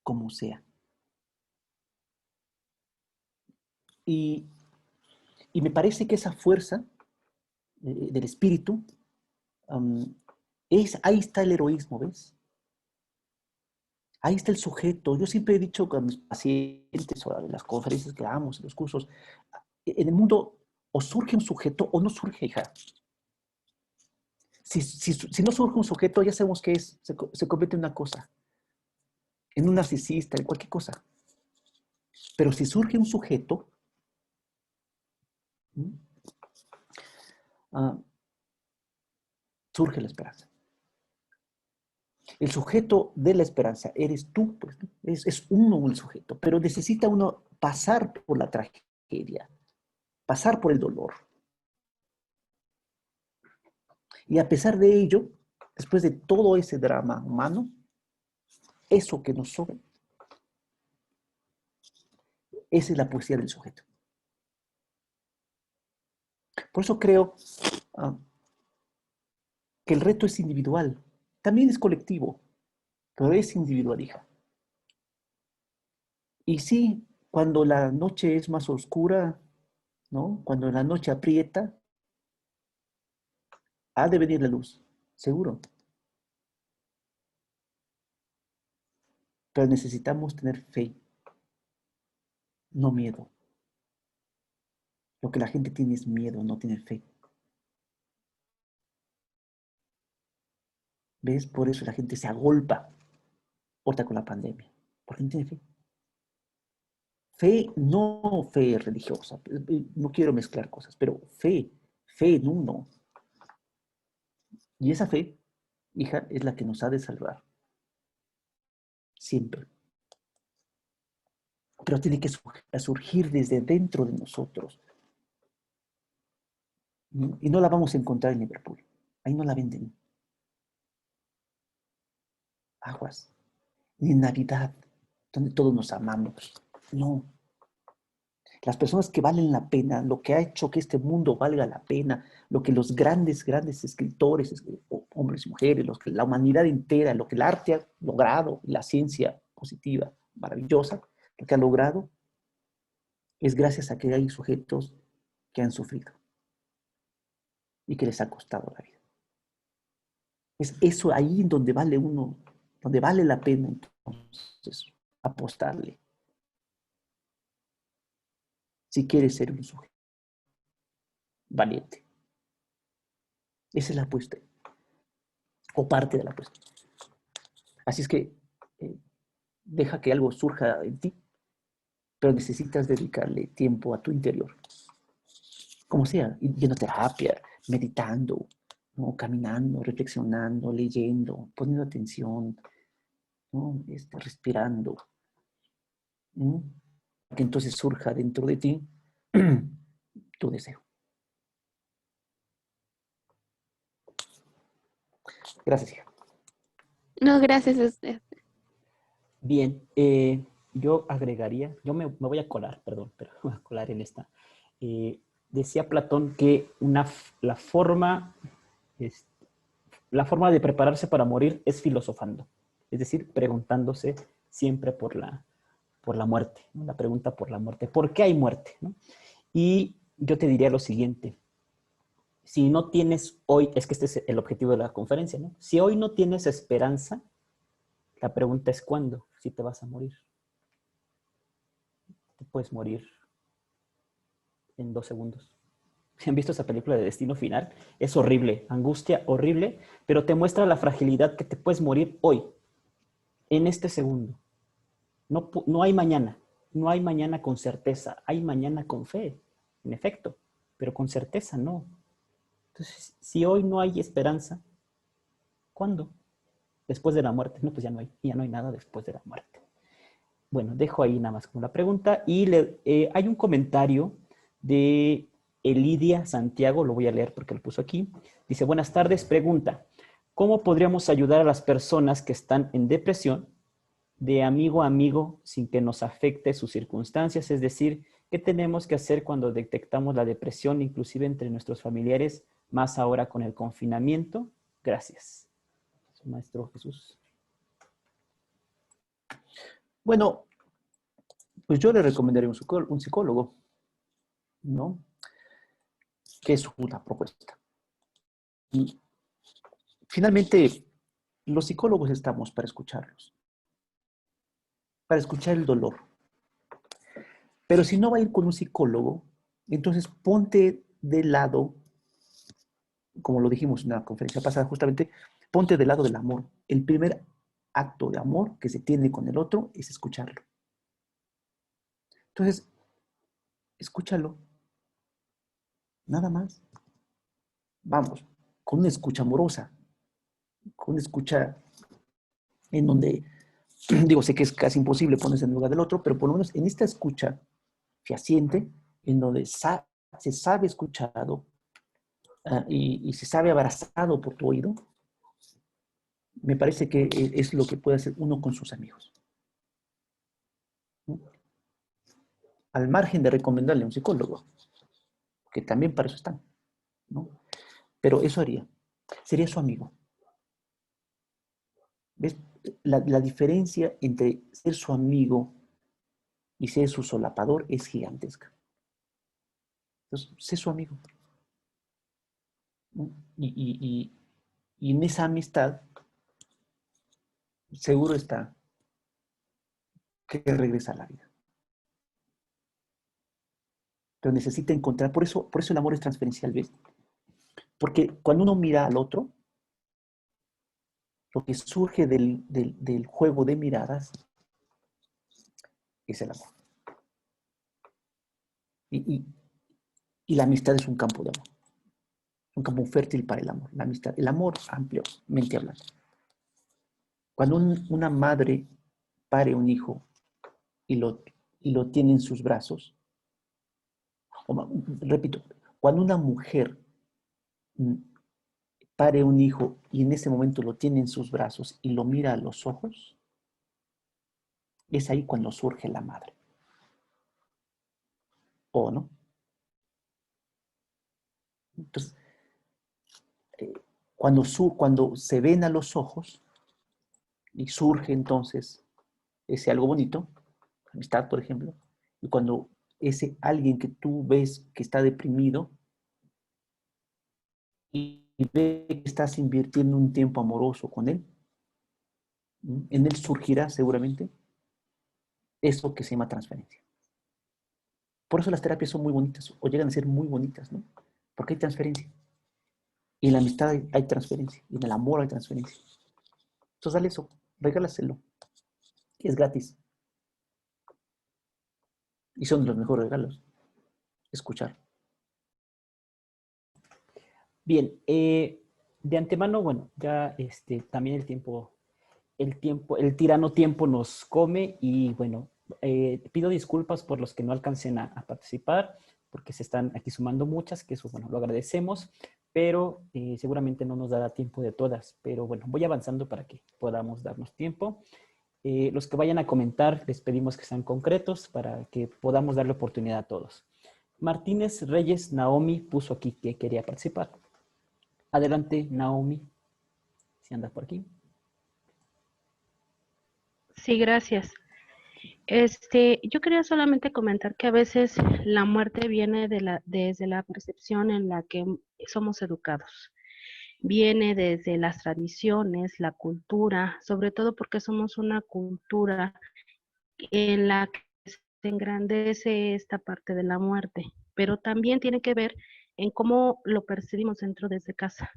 como sea. Y me parece que esa fuerza del espíritu, ahí está el heroísmo, ¿ves? Ahí está el sujeto. Yo siempre he dicho con mis pacientes o en las conferencias que damos, en los cursos, en el mundo o surge un sujeto o no surge, hija. Si no surge un sujeto, ya sabemos qué es, se convierte en una cosa, en un narcisista, en cualquier cosa. Pero si surge un sujeto, surge la esperanza. El sujeto de la esperanza eres tú, pues, ¿no? Es uno el sujeto, pero necesita uno pasar por la tragedia, pasar por el dolor. Y a pesar de ello, después de todo ese drama humano, eso que nos sobra, esa es la poesía del sujeto. Por eso creo que el reto es individual, también es colectivo, pero es individual, hija. Y sí, cuando la noche es más oscura, ¿no? Cuando la noche aprieta, ha de venir la luz, seguro. Pero necesitamos tener fe, no miedo. Lo que la gente tiene es miedo, no tiene fe. ¿Ves? Por eso la gente se agolpa ahorita con la pandemia, porque no tiene fe. Fe, no fe religiosa, no quiero mezclar cosas, pero fe en uno. Y esa fe, hija, es la que nos ha de salvar. Siempre. Pero tiene que surgir desde dentro de nosotros. Y no la vamos a encontrar en Liverpool. Ahí no la venden. Aguas. Ni en Navidad, donde todos nos amamos. No. Las personas que valen la pena, lo que ha hecho que este mundo valga la pena, lo que los grandes escritores, hombres y mujeres, la humanidad entera, lo que el arte ha logrado, la ciencia positiva, maravillosa, lo que ha logrado es gracias a que hay sujetos que han sufrido. y que les ha costado la vida. Es eso ahí donde vale donde vale la pena entonces apostarle. Si quieres ser un sujeto valiente. Esa es la apuesta, o parte de la apuesta. Así es que deja que algo surja en ti, pero necesitas dedicarle tiempo a tu interior. Como sea, yendo a terapia, meditando, ¿no? Caminando, reflexionando, leyendo, poniendo atención, ¿no? Respirando. ¿No? Que entonces surja dentro de ti tu deseo. Gracias, hija. No, gracias a usted. Bien, yo agregaría, me voy a colar, perdón, pero me voy a colar en esta. Decía Platón que la forma de prepararse para morir es filosofando, es decir, preguntándose siempre por la muerte, ¿no? La pregunta por la muerte. ¿Por qué hay muerte? ¿No? Y yo te diría lo siguiente. Si no tienes hoy, es que este es el objetivo de la conferencia, ¿no? Si hoy no tienes esperanza, la pregunta es ¿cuándo? Si te vas a morir. Te puedes morir en 2 segundos. ¿Han visto esa película de Destino Final? Es horrible, angustia horrible, pero te muestra la fragilidad que te puedes morir hoy, en este segundo. No hay mañana, no hay mañana con certeza, hay mañana con fe, en efecto, pero con certeza no. Entonces, si hoy no hay esperanza, ¿cuándo? Después de la muerte. No, pues ya no hay nada después de la muerte. Bueno, dejo ahí nada más con la pregunta. Y hay un comentario de Elidia Santiago, lo voy a leer porque lo puso aquí. Dice, buenas tardes, pregunta, ¿cómo podríamos ayudar a las personas que están en depresión de amigo a amigo sin que nos afecte sus circunstancias? Es decir, ¿qué tenemos que hacer cuando detectamos la depresión, inclusive entre nuestros familiares, más ahora con el confinamiento? Gracias. Maestro Jesús. Bueno, pues yo le recomendaría un psicólogo, ¿no? Que es una propuesta. Y finalmente, los psicólogos estamos para escucharlos, para escuchar el dolor. Pero si no va a ir con un psicólogo, entonces ponte del lado, como lo dijimos en la conferencia pasada, justamente, ponte del lado del amor. El primer acto de amor que se tiene con el otro es escucharlo. Entonces, escúchalo. Nada más. Vamos, con una escucha amorosa, con una escucha en donde, digo, sé que es casi imposible ponerse en el lugar del otro, pero por lo menos en esta escucha fehaciente, en donde se sabe escuchado y se sabe abrazado por tu oído, me parece que es lo que puede hacer uno con sus amigos. ¿No? Al margen de recomendarle a un psicólogo, que también para eso están, ¿no? Pero eso haría, sería su amigo. ¿Ves? La diferencia entre ser su amigo y ser su solapador es gigantesca. Entonces, sé su amigo. ¿No? Y en esa amistad, seguro está que regresa a la vida. Pero necesita encontrar, por eso el amor es transferencial, ¿ves? Porque cuando uno mira al otro, lo que surge del juego de miradas es el amor. Y la amistad es un campo de amor, un campo fértil para el amor. La amistad, el amor ampliamente hablando. Cuando una madre pare un hijo y lo tiene en sus brazos, repito, cuando una mujer pare un hijo y en ese momento lo tiene en sus brazos y lo mira a los ojos, es ahí cuando surge la madre. ¿O no? Entonces, cuando se ven a los ojos y surge entonces ese algo bonito, amistad, por ejemplo, y cuando ese alguien que tú ves que está deprimido, y ve que estás invirtiendo un tiempo amoroso con él, en él surgirá seguramente eso que se llama transferencia. Por eso las terapias son muy bonitas, o llegan a ser muy bonitas, ¿no? Porque hay transferencia. Y en la amistad hay transferencia, y en el amor hay transferencia. Entonces dale eso, regálaselo. Es gratis. Y son los mejores regalos. Escuchar. Bien, de antemano, bueno, ya también el tirano tiempo nos come y bueno, pido disculpas por los que no alcancen a participar, porque se están aquí sumando muchas, que eso, bueno, lo agradecemos, pero seguramente no nos dará tiempo de todas, pero bueno, voy avanzando para que podamos darnos tiempo. Los que vayan a comentar, les pedimos que sean concretos para que podamos darle oportunidad a todos. Martínez Reyes Naomi puso aquí que quería participar. Adelante, Naomi, si andas por aquí. Sí, gracias. Yo quería solamente comentar que a veces la muerte viene desde la percepción en la que somos educados. Viene desde las tradiciones, la cultura, sobre todo porque somos una cultura en la que se engrandece esta parte de la muerte, pero también tiene que ver en cómo lo percibimos dentro desde casa.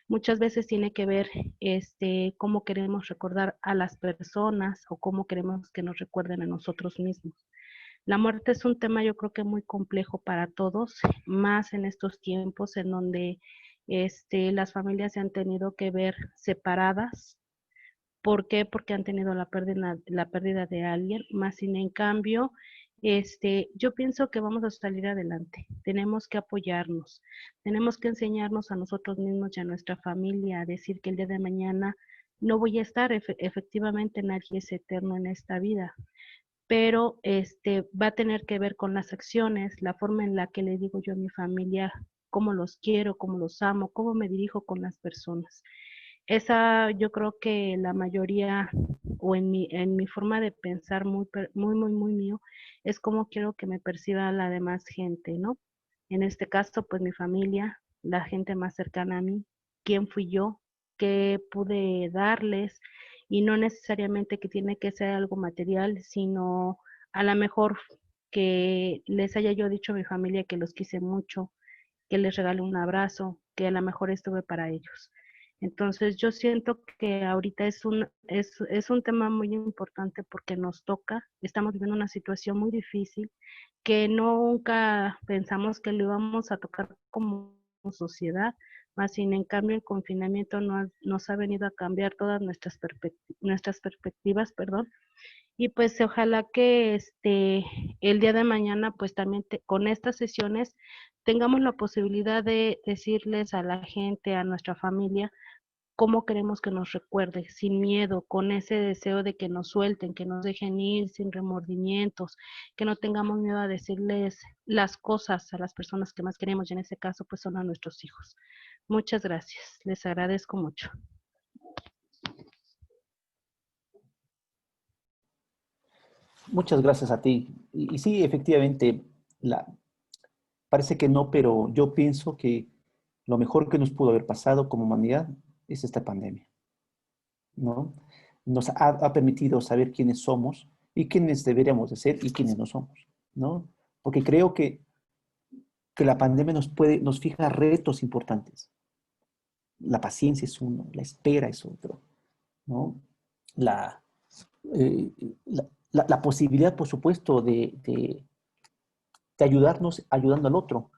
Muchas veces tiene que ver cómo queremos recordar a las personas o cómo queremos que nos recuerden a nosotros mismos. La muerte es un tema yo creo que muy complejo para todos, más en estos tiempos en donde las familias se han tenido que ver separadas. ¿Por qué? Porque han tenido la pérdida de alguien, más sin en cambio, yo pienso que vamos a salir adelante. Tenemos que apoyarnos, tenemos que enseñarnos a nosotros mismos y a nuestra familia a decir que el día de mañana no voy a estar, efectivamente nadie es eterno en esta vida, pero va a tener que ver con las acciones, la forma en la que le digo yo a mi familia cómo los quiero, cómo los amo, cómo me dirijo con las personas. Esa yo creo que la mayoría o en mi forma de pensar muy mío es como quiero que me perciba la demás gente, ¿no? En este caso, pues mi familia, la gente más cercana a mí, quién fui yo, qué pude darles y no necesariamente que tiene que ser algo material, sino a lo mejor que les haya yo dicho a mi familia que los quise mucho, que les regale un abrazo, que a lo mejor estuve para ellos. Entonces yo siento que ahorita es un tema muy importante porque nos toca, estamos viviendo una situación muy difícil que nunca pensamos que lo íbamos a tocar como sociedad, más sin en cambio el confinamiento nos ha venido a cambiar todas nuestras perspectivas, perdón, y pues ojalá que el día de mañana pues también con estas sesiones tengamos la posibilidad de decirles a la gente, a nuestra familia, cómo queremos que nos recuerde, sin miedo, con ese deseo de que nos suelten, que nos dejen ir sin remordimientos, que no tengamos miedo a decirles las cosas a las personas que más queremos, y en ese caso pues son a nuestros hijos. Muchas gracias, les agradezco mucho. Muchas gracias a ti. Y sí, efectivamente, parece que no, pero yo pienso que lo mejor que nos pudo haber pasado como humanidad es esta pandemia, ¿no? Nos ha permitido saber quiénes somos y quiénes deberíamos de ser y quiénes no somos, ¿no? Porque creo que la pandemia nos fija retos importantes. La paciencia es uno, la espera es otro, ¿no? La, eh, la posibilidad, por supuesto, de ayudarnos ayudando al otro,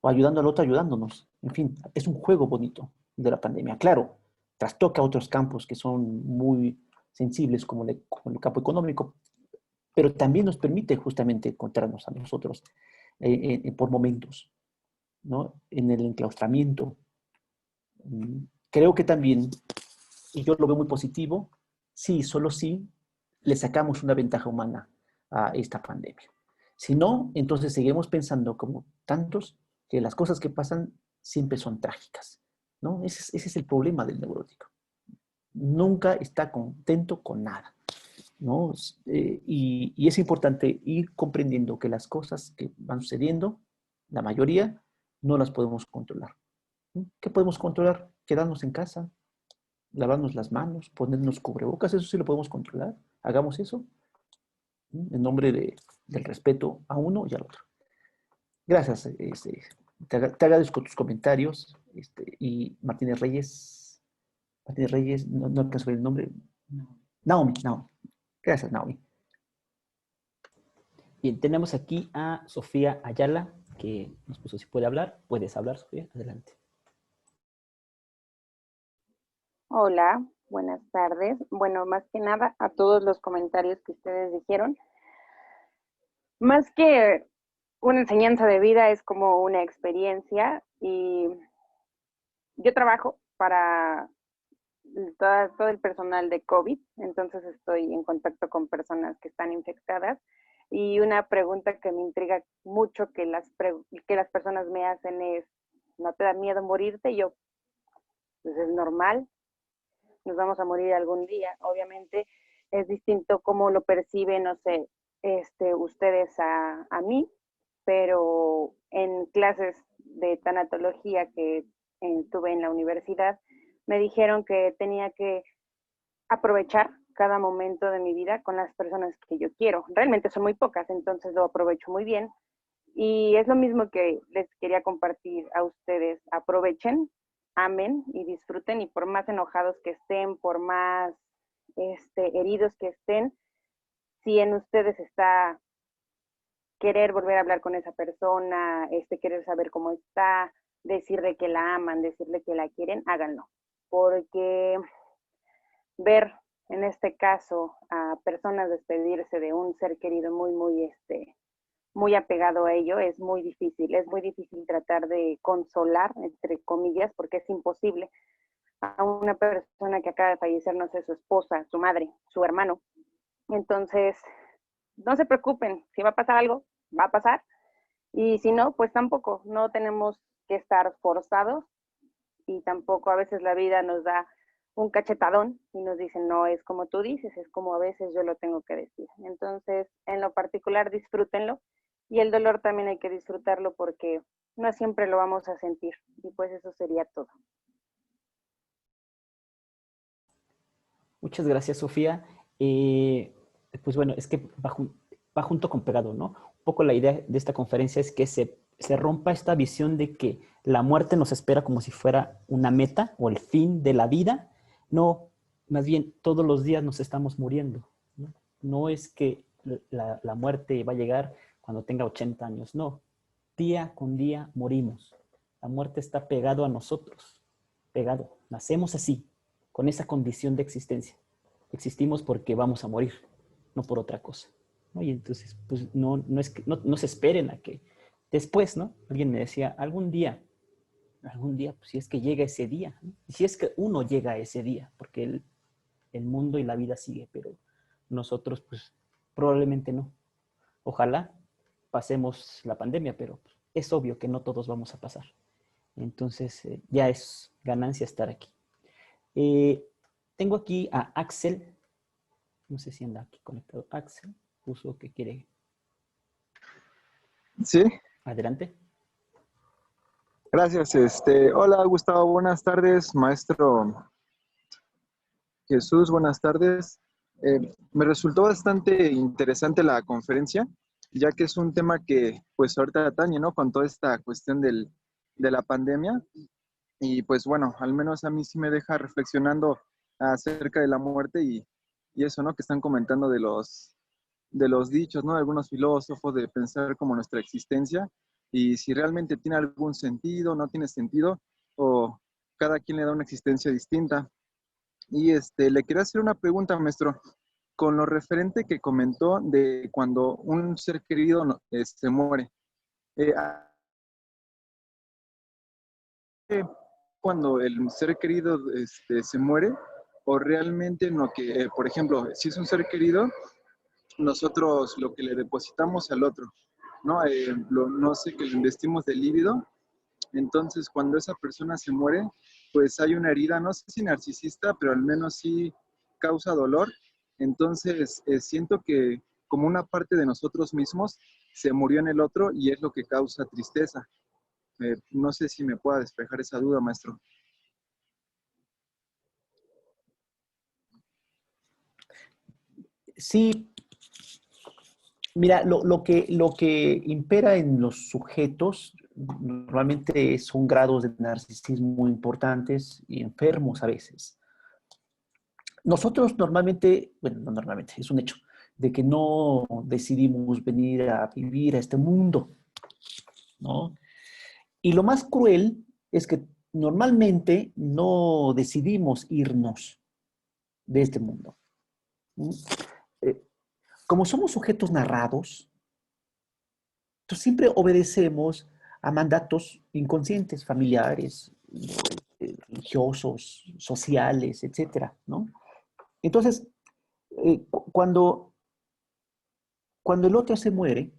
o ayudando al otro ayudándonos. En fin, es un juego bonito de la pandemia. Claro, trastoca otros campos que son muy sensibles, como el campo económico, pero también nos permite justamente encontrarnos a nosotros por momentos, ¿no? En el enclaustramiento. Creo que también, y yo lo veo muy positivo, sí, solo sí, le sacamos una ventaja humana a esta pandemia. Si no, entonces seguiremos pensando como tantos que las cosas que pasan siempre son trágicas, ¿no? Ese es el problema del neurótico. Nunca está contento con nada, ¿no? Y es importante ir comprendiendo que las cosas que van sucediendo, la mayoría, no las podemos controlar. ¿Qué podemos controlar? Quedarnos en casa, lavarnos las manos, ponernos cubrebocas, eso sí lo podemos controlar. Hagamos eso en nombre del respeto a uno y al otro. Gracias. Te agradezco tus comentarios. Y Martínez Reyes, no alcanzo a ver el nombre. Naomi. Gracias, Naomi. Bien, tenemos aquí a Sofía Ayala, que nos puso si puede hablar. Puedes hablar, Sofía, adelante. Hola, buenas tardes. Bueno, más que nada a todos los comentarios que ustedes dijeron. Más que una enseñanza de vida, es como una experiencia, y yo trabajo para todo el personal de COVID, entonces estoy en contacto con personas que están infectadas, y una pregunta que me intriga mucho que las personas me hacen es, ¿no te da miedo morirte? Y yo, pues es normal, nos vamos a morir algún día, obviamente es distinto cómo lo perciben, no sé, ustedes a mí, pero en clases de tanatología que tuve en la universidad, me dijeron que tenía que aprovechar cada momento de mi vida con las personas que yo quiero. Realmente son muy pocas, entonces lo aprovecho muy bien. Y es lo mismo que les quería compartir a ustedes. Aprovechen, amen y disfruten, y por más enojados que estén, por más heridos que estén, si en ustedes está querer volver a hablar con esa persona, querer saber cómo está, decirle que la aman, decirle que la quieren, háganlo. Porque ver en este caso a personas despedirse de un ser querido muy apegado a ello es muy difícil. Es muy difícil tratar de consolar, entre comillas, porque es imposible a una persona que acaba de fallecer, no sé, su esposa, su madre, su hermano. Entonces, no se preocupen, si va a pasar algo, va a pasar, y si no, pues tampoco, no tenemos que estar forzados, y tampoco a veces la vida nos da un cachetadón y nos dicen, no es como tú dices, es como a veces yo lo tengo que decir. Entonces, en lo particular, disfrútenlo, y el dolor también hay que disfrutarlo porque no siempre lo vamos a sentir, y pues eso sería todo. Muchas gracias, Sofía. Pues bueno, es que va junto con pegado, ¿no? Un poco la idea de esta conferencia es que se rompa esta visión de que la muerte nos espera como si fuera una meta o el fin de la vida. No, más bien todos los días nos estamos muriendo, ¿no? No es que la muerte va a llegar cuando tenga 80 años, no. Día con día morimos. La muerte está pegado a nosotros, pegado. Nacemos así, con esa condición de existencia. Existimos porque vamos a morir, no por otra cosa, ¿no? Y entonces, pues no se esperen a que después, ¿no? Alguien me decía, algún día, pues si es que llega ese día, ¿no? Y si es que uno llega a ese día, porque el mundo y la vida sigue, pero nosotros, pues probablemente no. Ojalá pasemos la pandemia, pero es obvio que no todos vamos a pasar. Entonces, ya es ganancia estar aquí. Tengo aquí a Axel. No sé si anda aquí conectado. Axel puso que quiere. Sí, Adelante. gracias. Hola, Gustavo, buenas tardes. Maestro Jesús, buenas tardes. Me resultó bastante interesante la conferencia, ya que es un tema que pues ahorita atañe, ¿no? Con toda esta cuestión de la pandemia. Y pues bueno, al menos a mí sí me deja reflexionando acerca de la muerte y eso, ¿no? Que están comentando de los dichos, ¿no? Algunos filósofos, de pensar como nuestra existencia y si realmente tiene algún sentido, no tiene sentido, o cada quien le da una existencia distinta. Y le quería hacer una pregunta, maestro, con lo referente que comentó de cuando un ser querido se muere. Cuando el ser querido se muere, o realmente no, que, por ejemplo, si es un ser querido, nosotros lo que le depositamos al otro, ¿no? No sé, que le investimos de líbido. Entonces, cuando esa persona se muere, pues hay una herida, no sé si narcisista, pero al menos sí causa dolor. Entonces, siento que como una parte de nosotros mismos se murió en el otro y es lo que causa tristeza. No sé si me pueda despejar esa duda, maestro. Sí, mira, lo que impera en los sujetos normalmente son grados de narcisismo muy importantes y enfermos a veces. Nosotros normalmente, bueno, no normalmente, es un hecho, de que no decidimos venir a vivir a este mundo, ¿no? Y lo más cruel es que normalmente no decidimos irnos de este mundo. ¿Mm? Eh, Como somos sujetos narrados, entonces siempre obedecemos a mandatos inconscientes, familiares, religiosos, sociales, etcétera, ¿no? Entonces, cuando, cuando el otro se muere,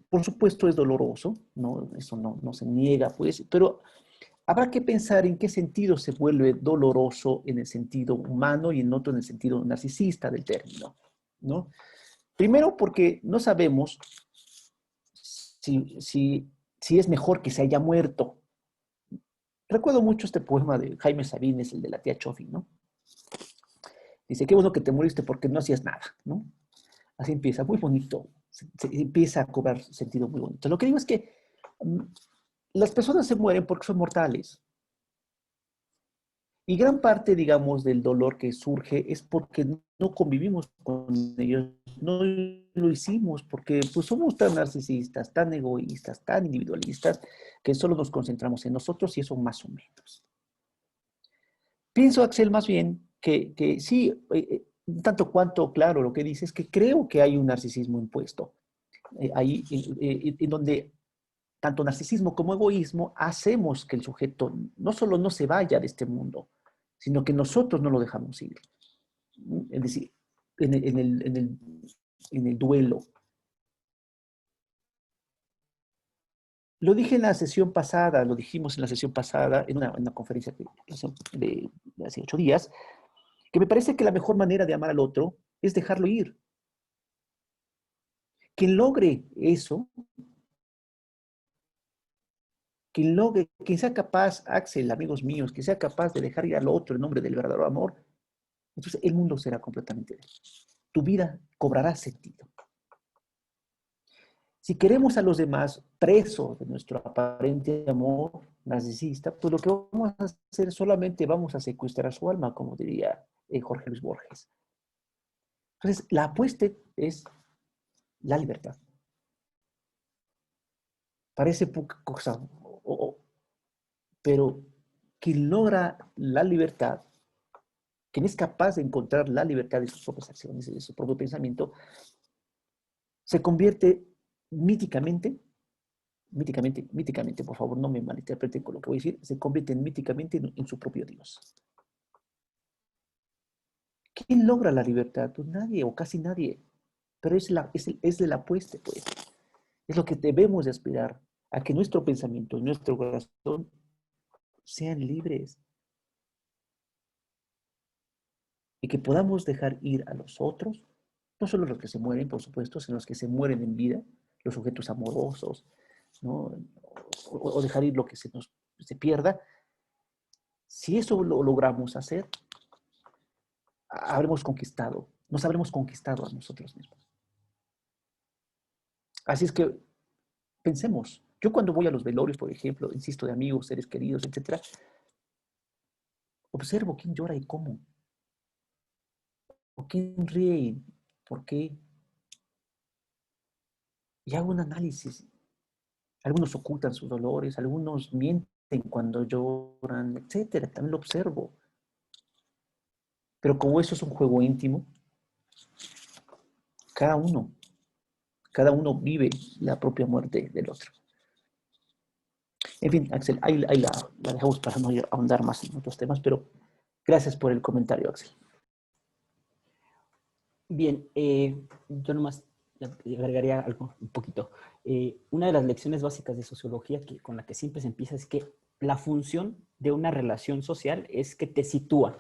por supuesto es doloroso, ¿no? Eso no se niega, pues, pero habrá que pensar en qué sentido se vuelve doloroso en el sentido humano y en otro en el sentido narcisista del término, ¿no? Primero porque no sabemos si es mejor que se haya muerto. Recuerdo mucho este poema de Jaime Sabines, el de la tía Chofi, ¿no? Dice, qué bueno que te moriste porque no hacías nada, ¿no? Así empieza, muy bonito, se empieza a cobrar sentido muy bonito. Lo que digo es que las personas se mueren porque son mortales. Y gran parte, digamos, del dolor que surge es porque no convivimos con ellos, no lo hicimos, porque pues somos tan narcisistas, tan egoístas, tan individualistas, que solo nos concentramos en nosotros y eso más o menos. Pienso, Axel, más bien que sí, tanto cuanto, claro, lo que dices es que creo que hay un narcisismo impuesto, ahí en donde tanto narcisismo como egoísmo hacemos que el sujeto no solo no se vaya de este mundo, sino que nosotros no lo dejamos ir. Es decir, en el duelo. Lo dije en la sesión pasada, lo dijimos en la sesión pasada, en una conferencia de hace 8 días, que me parece que la mejor manera de amar al otro es dejarlo ir. Quien logre eso, quien sea capaz, Axel, amigos míos, que sea capaz de dejar ir al otro en nombre del verdadero amor, entonces el mundo será completamente de él. Tu vida cobrará sentido. Si queremos a los demás presos de nuestro aparente amor narcisista, pues lo que vamos a hacer solamente vamos a secuestrar su alma, como diría Jorge Luis Borges. Entonces, la apuesta es la libertad. Parece poca cosa, pero quien logra la libertad, quien es capaz de encontrar la libertad de sus propias acciones y de su propio pensamiento, se convierte míticamente, por favor, no me malinterpreten con lo que voy a decir, se convierte míticamente en su propio Dios. ¿Quién logra la libertad? Pues nadie o casi nadie, pero es de la apuesta, pues. Es lo que debemos de aspirar, a que nuestro pensamiento y nuestro corazón sean libres y que podamos dejar ir a los otros, no solo los que se mueren, por supuesto, sino los que se mueren en vida, los sujetos amorosos, ¿no? O dejar ir lo que se pierda. Si eso lo logramos hacer, nos habremos conquistado a nosotros mismos. Así es que pensemos. Yo cuando voy a los velorios, por ejemplo, insisto, de amigos, seres queridos, etcétera, observo quién llora y cómo, o quién ríe y por qué, y hago un análisis. Algunos ocultan sus dolores, algunos mienten cuando lloran, etcétera. También lo observo. Pero como eso es un juego íntimo, cada uno vive la propia muerte del otro. En fin, Axel, ahí la dejamos para no ahondar más en otros temas, pero gracias por el comentario, Axel. Bien, yo nomás agregaría algo un poquito. Una de las lecciones básicas de sociología con la que siempre se empieza es que la función de una relación social es que te sitúa,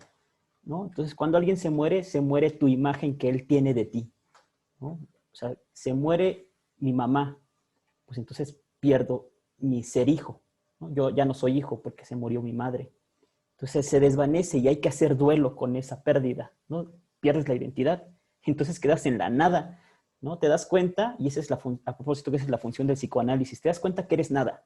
¿no? Entonces, cuando alguien se muere tu imagen que él tiene de ti, ¿no? O sea, se muere mi mamá, pues entonces pierdo mi ser hijo, ¿no? Yo ya no soy hijo porque se murió mi madre. Entonces se desvanece y hay que hacer duelo con esa pérdida, ¿no? Pierdes la identidad, entonces quedas en la nada, ¿no? Te das cuenta, y esa es a propósito que esa es la función del psicoanálisis, te das cuenta que eres nada,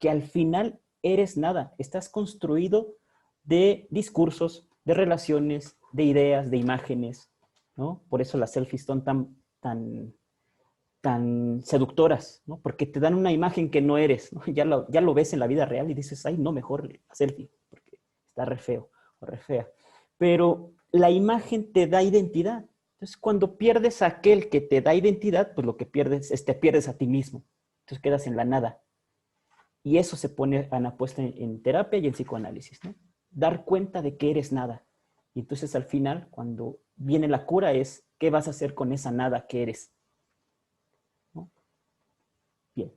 que al final eres nada, estás construido de discursos, de relaciones, de ideas, de imágenes, ¿no? Por eso las selfies son tan seductoras, ¿no? Porque te dan una imagen que no eres, ¿no? Ya lo ves en la vida real y dices, ay, no, mejor la selfie, porque está re feo o re fea. Pero la imagen te da identidad. Entonces, cuando pierdes a aquel que te da identidad, pues lo que pierdes es te pierdes a ti mismo. Entonces quedas en la nada. Y eso se pone a la puesta en terapia y en psicoanálisis, ¿no? Dar cuenta de que eres nada. Y entonces al final, cuando viene la cura, es ¿qué vas a hacer con esa nada que eres? ¿No? Bien,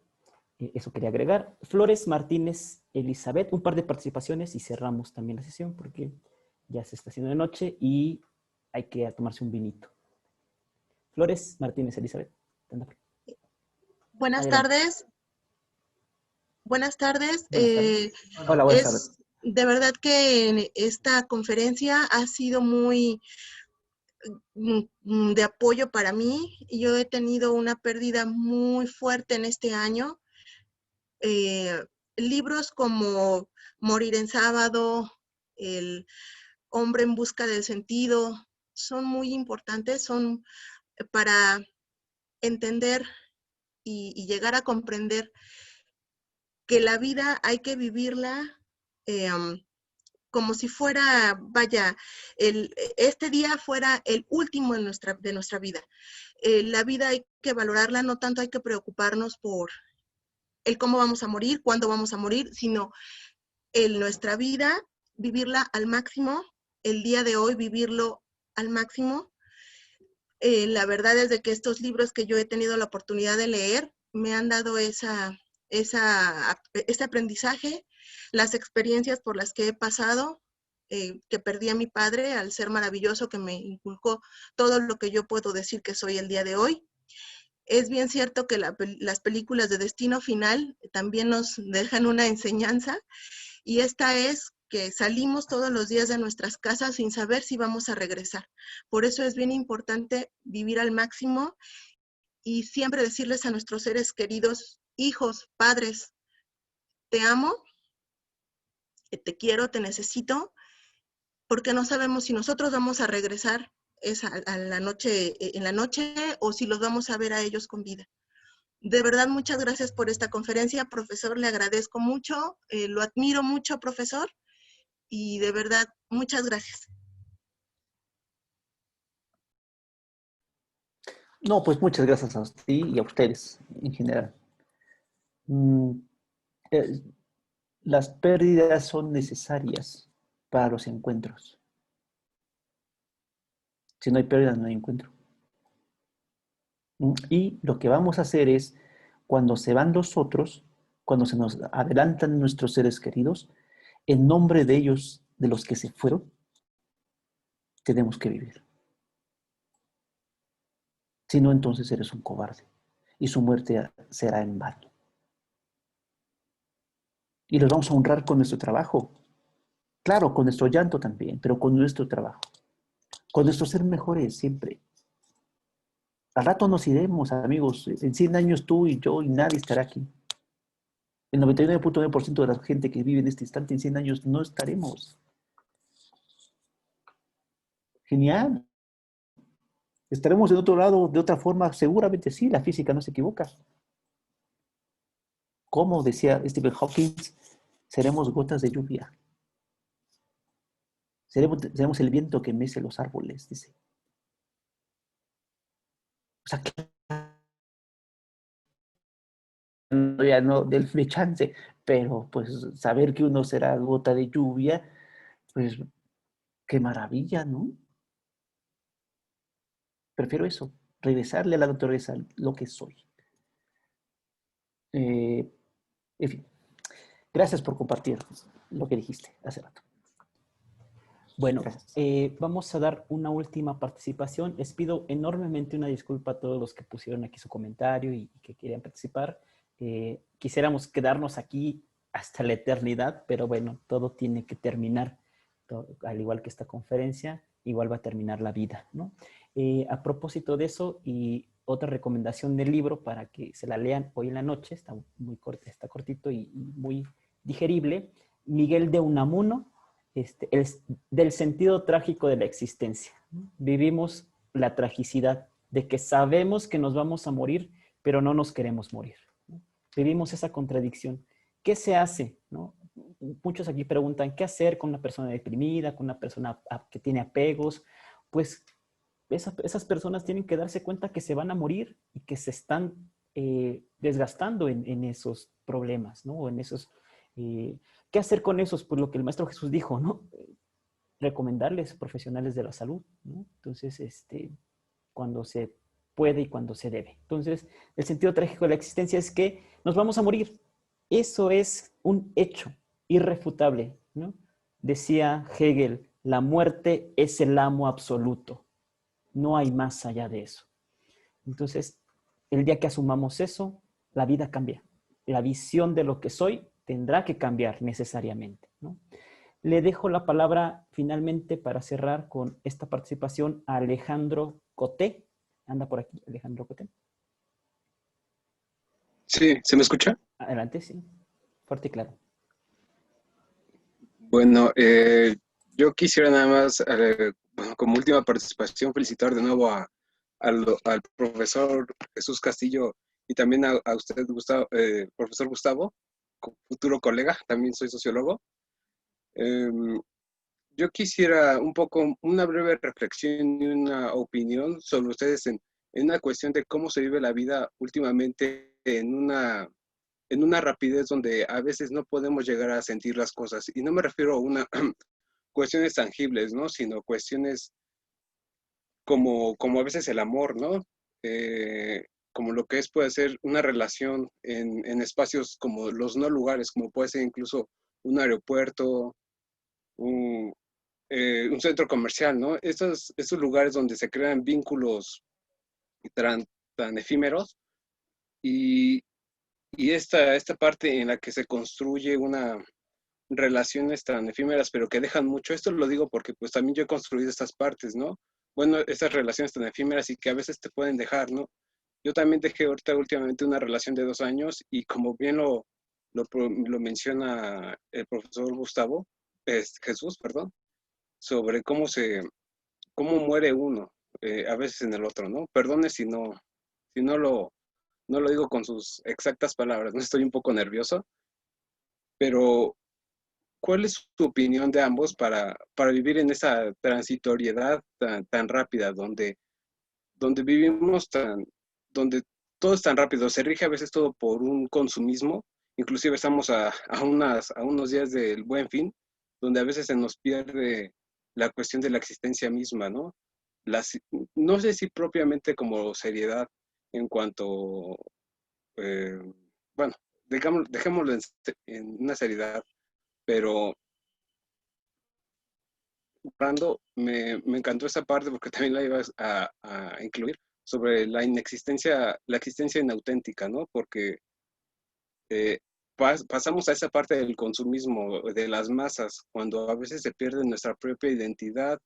eso quería agregar. Flores Martínez Elizabeth, un par de participaciones y cerramos también la sesión porque ya se está haciendo de noche y hay que tomarse un vinito. Flores Martínez Elizabeth. Buenas Adelante. tardes. Buenas tardes. Buenas tardes. Hola, buenas tardes. De verdad que esta conferencia ha sido muy de apoyo para mí. Yo he tenido una pérdida muy fuerte en este año. Libros como Morir en sábado, El hombre en busca del sentido, son muy importantes, son para entender y llegar a comprender que la vida hay que vivirla como si fuera, vaya, este día fuera el último de nuestra vida. La vida hay que valorarla, no tanto hay que preocuparnos por el cómo vamos a morir, cuándo vamos a morir, sino nuestra vida, vivirla al máximo, el día de hoy vivirlo al máximo. La verdad es de que estos libros que yo he tenido la oportunidad de leer me han dado ese aprendizaje, las experiencias por las que he pasado, que perdí a mi padre al ser maravilloso, que me inculcó todo lo que yo puedo decir que soy el día de hoy. Es bien cierto que las películas de Destino Final también nos dejan una enseñanza, y esta es que salimos todos los días de nuestras casas sin saber si vamos a regresar. Por eso es bien importante vivir al máximo y siempre decirles a nuestros seres queridos, hijos, padres, te amo, te quiero, te necesito, porque no sabemos si nosotros vamos a regresar en la noche o si los vamos a ver a ellos con vida. De verdad, muchas gracias por esta conferencia, profesor, le agradezco mucho, lo admiro mucho, profesor, y de verdad, muchas gracias. No, pues muchas gracias a ti y a ustedes en general. Las pérdidas son necesarias para los encuentros. Si no hay pérdidas, no hay encuentro. Y lo que vamos a hacer es, cuando se van los otros, cuando se nos adelantan nuestros seres queridos, en nombre de ellos, de los que se fueron, tenemos que vivir. Si no, entonces eres un cobarde y su muerte será en vano. Y los vamos a honrar con nuestro trabajo. Claro, con nuestro llanto también, pero con nuestro trabajo. Con nuestro ser mejores siempre. Al rato nos iremos, amigos. En 100 años tú y yo y nadie estará aquí. El 99.9% de la gente que vive en este instante en 100 años no estaremos. Genial. ¿Estaremos en otro lado de otra forma? Seguramente sí, la física no se equivoca. Como decía Stephen Hawking, seremos gotas de lluvia. Seremos el viento que mece los árboles, dice. O sea, ya no del chance, pero pues saber que uno será gota de lluvia, pues qué maravilla, ¿no? Prefiero eso, regresarle a la naturaleza lo que soy. En fin, gracias por compartir lo que dijiste hace rato. Bueno, vamos a dar una última participación. Les pido enormemente una disculpa a todos los que pusieron aquí su comentario y que querían participar. Quisiéramos quedarnos aquí hasta la eternidad, pero bueno, todo tiene que terminar. Al igual que esta conferencia, igual va a terminar la vida, ¿no? A propósito de eso, y otra recomendación del libro para que se la lean hoy en la noche, está muy corto, está cortito y muy digerible, Miguel de Unamuno, del sentido trágico de la existencia, ¿no? Vivimos la tragicidad de que sabemos que nos vamos a morir, pero no nos queremos morir, ¿no? Vivimos esa contradicción. ¿Qué se hace, no? Muchos aquí preguntan, ¿qué hacer con una persona deprimida, con una persona que tiene apegos? Pues esas personas tienen que darse cuenta que se van a morir y que se están desgastando en esos problemas, ¿no? O en esos, ¿qué hacer con esos? Pues lo que el Maestro Jesús dijo, ¿no? Recomendarles profesionales de la salud, ¿no? Entonces, cuando se puede y cuando se debe. Entonces, el sentido trágico de la existencia es que nos vamos a morir. Eso es un hecho irrefutable, ¿no? Decía Hegel, la muerte es el amo absoluto. No hay más allá de eso. Entonces, el día que asumamos eso, la vida cambia. La visión de lo que soy tendrá que cambiar necesariamente, ¿no? Le dejo la palabra finalmente para cerrar con esta participación a Alejandro Coté. Anda por aquí, Alejandro Coté. Sí, ¿se me escucha? Adelante, sí. Fuerte y claro. Bueno, yo quisiera nada más, bueno, como última participación, felicitar de nuevo al profesor Jesús Castillo y también a usted, Gustavo, profesor Gustavo, futuro colega, también soy sociólogo. Yo quisiera un poco, una breve reflexión y una opinión sobre ustedes en una cuestión de cómo se vive la vida últimamente en una rapidez donde a veces no podemos llegar a sentir las cosas. Y no me refiero a cuestiones tangibles, ¿no? Sino cuestiones como a veces el amor, ¿no? Como lo que puede ser una relación en espacios como los no lugares, como puede ser incluso un aeropuerto, un centro comercial, ¿no? Estos lugares donde se crean vínculos tan efímeros y esta parte en la que se construye una relaciones tan efímeras, pero que dejan mucho. Esto lo digo porque pues también yo he construido estas partes, ¿no? Bueno, estas relaciones tan efímeras y que a veces te pueden dejar, ¿no? Yo también dejé ahorita últimamente una relación de 2 años y como bien lo menciona el profesor Gustavo, Jesús, perdón, sobre cómo muere uno, a veces en el otro, ¿no? Perdone si no lo digo con sus exactas palabras, no estoy un poco nervioso, pero ¿cuál es tu opinión de ambos para vivir en esa transitoriedad tan rápida, donde vivimos donde todo es tan rápido, se rige a veces todo por un consumismo, inclusive estamos a unos días del Buen Fin, donde a veces se nos pierde la cuestión de la existencia misma, ¿no? No sé si propiamente como seriedad en cuanto, bueno, dejémoslo en una seriedad, pero me encantó esa parte porque también la ibas a incluir sobre la existencia inauténtica, ¿no? Porque pasamos a esa parte del consumismo de las masas, cuando a veces se pierde nuestra propia identidad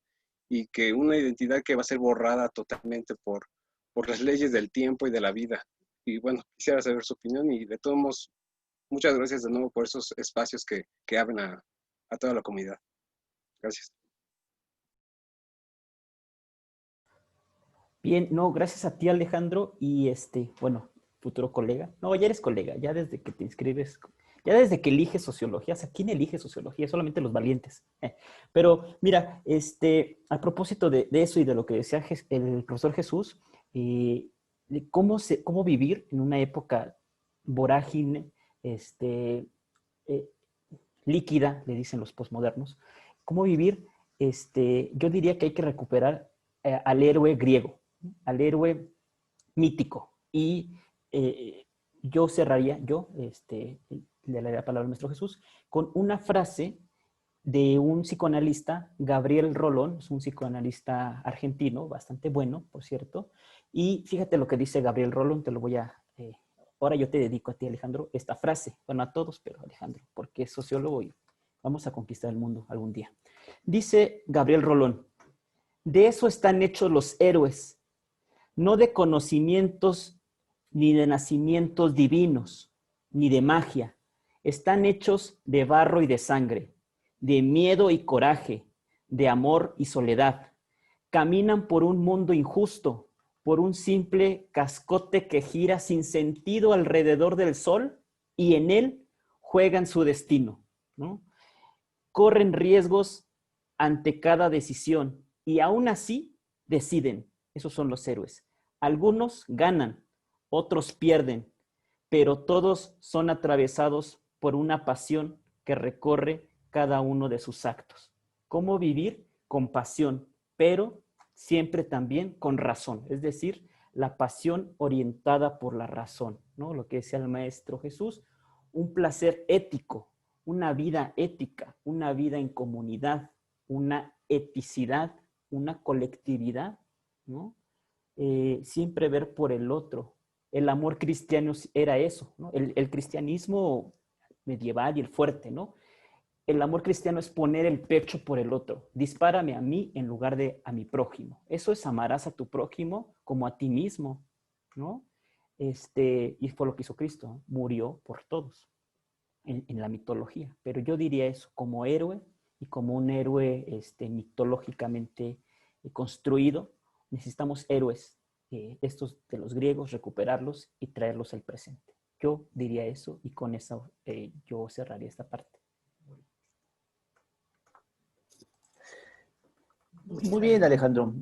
y que una identidad que va a ser borrada totalmente por las leyes del tiempo y de la vida. Y bueno, quisiera saber su opinión y de todos modos, muchas gracias de nuevo por esos espacios que abren a toda la comunidad. Gracias. Bien, no, gracias a ti, Alejandro, y bueno, futuro colega. No, ya eres colega, ya desde que te inscribes, ya desde que eliges sociología. O sea, ¿quién elige sociología? Solamente los valientes. Pero mira, a propósito de eso y de lo que decía el profesor Jesús, de cómo vivir en una época vorágine, líquida, le dicen los posmodernos, cómo vivir, yo diría que hay que recuperar al héroe griego, ¿no? Al héroe mítico. Y yo cerraría, le daría la palabra a nuestro Jesús, con una frase de un psicoanalista, Gabriel Rolón, es un psicoanalista argentino, bastante bueno, por cierto, y fíjate lo que dice Gabriel Rolón, te lo voy a ahora yo te dedico a ti, Alejandro, esta frase. Bueno, a todos, pero Alejandro, porque es sociólogo y vamos a conquistar el mundo algún día. Dice Gabriel Rolón, de eso están hechos los héroes, no de conocimientos ni de nacimientos divinos, ni de magia. Están hechos de barro y de sangre, de miedo y coraje, de amor y soledad. Caminan por un mundo injusto, por un simple cascote que gira sin sentido alrededor del sol y en él juegan su destino, ¿no? Corren riesgos ante cada decisión y aún así deciden. Esos son los héroes. Algunos ganan, otros pierden, pero todos son atravesados por una pasión que recorre cada uno de sus actos. ¿Cómo vivir? Con pasión, pero siempre también con razón, es decir, la pasión orientada por la razón, ¿no? Lo que decía el Maestro Jesús, un placer ético, una vida ética, una vida en comunidad, una eticidad, una colectividad, ¿no? Siempre ver por el otro. El amor cristiano era eso, ¿no? El cristianismo medieval y el fuerte, ¿no? El amor cristiano es poner el pecho por el otro. Dispárame a mí en lugar de a mi prójimo. Eso es amarás a tu prójimo como a ti mismo, ¿no? Y fue lo que hizo Cristo, ¿no? Murió por todos en la mitología. Pero yo diría eso, como héroe y como un héroe mitológicamente construido, necesitamos héroes, estos de los griegos, recuperarlos y traerlos al presente. Yo diría eso y con eso yo cerraría esta parte. Muy bien, Alejandro.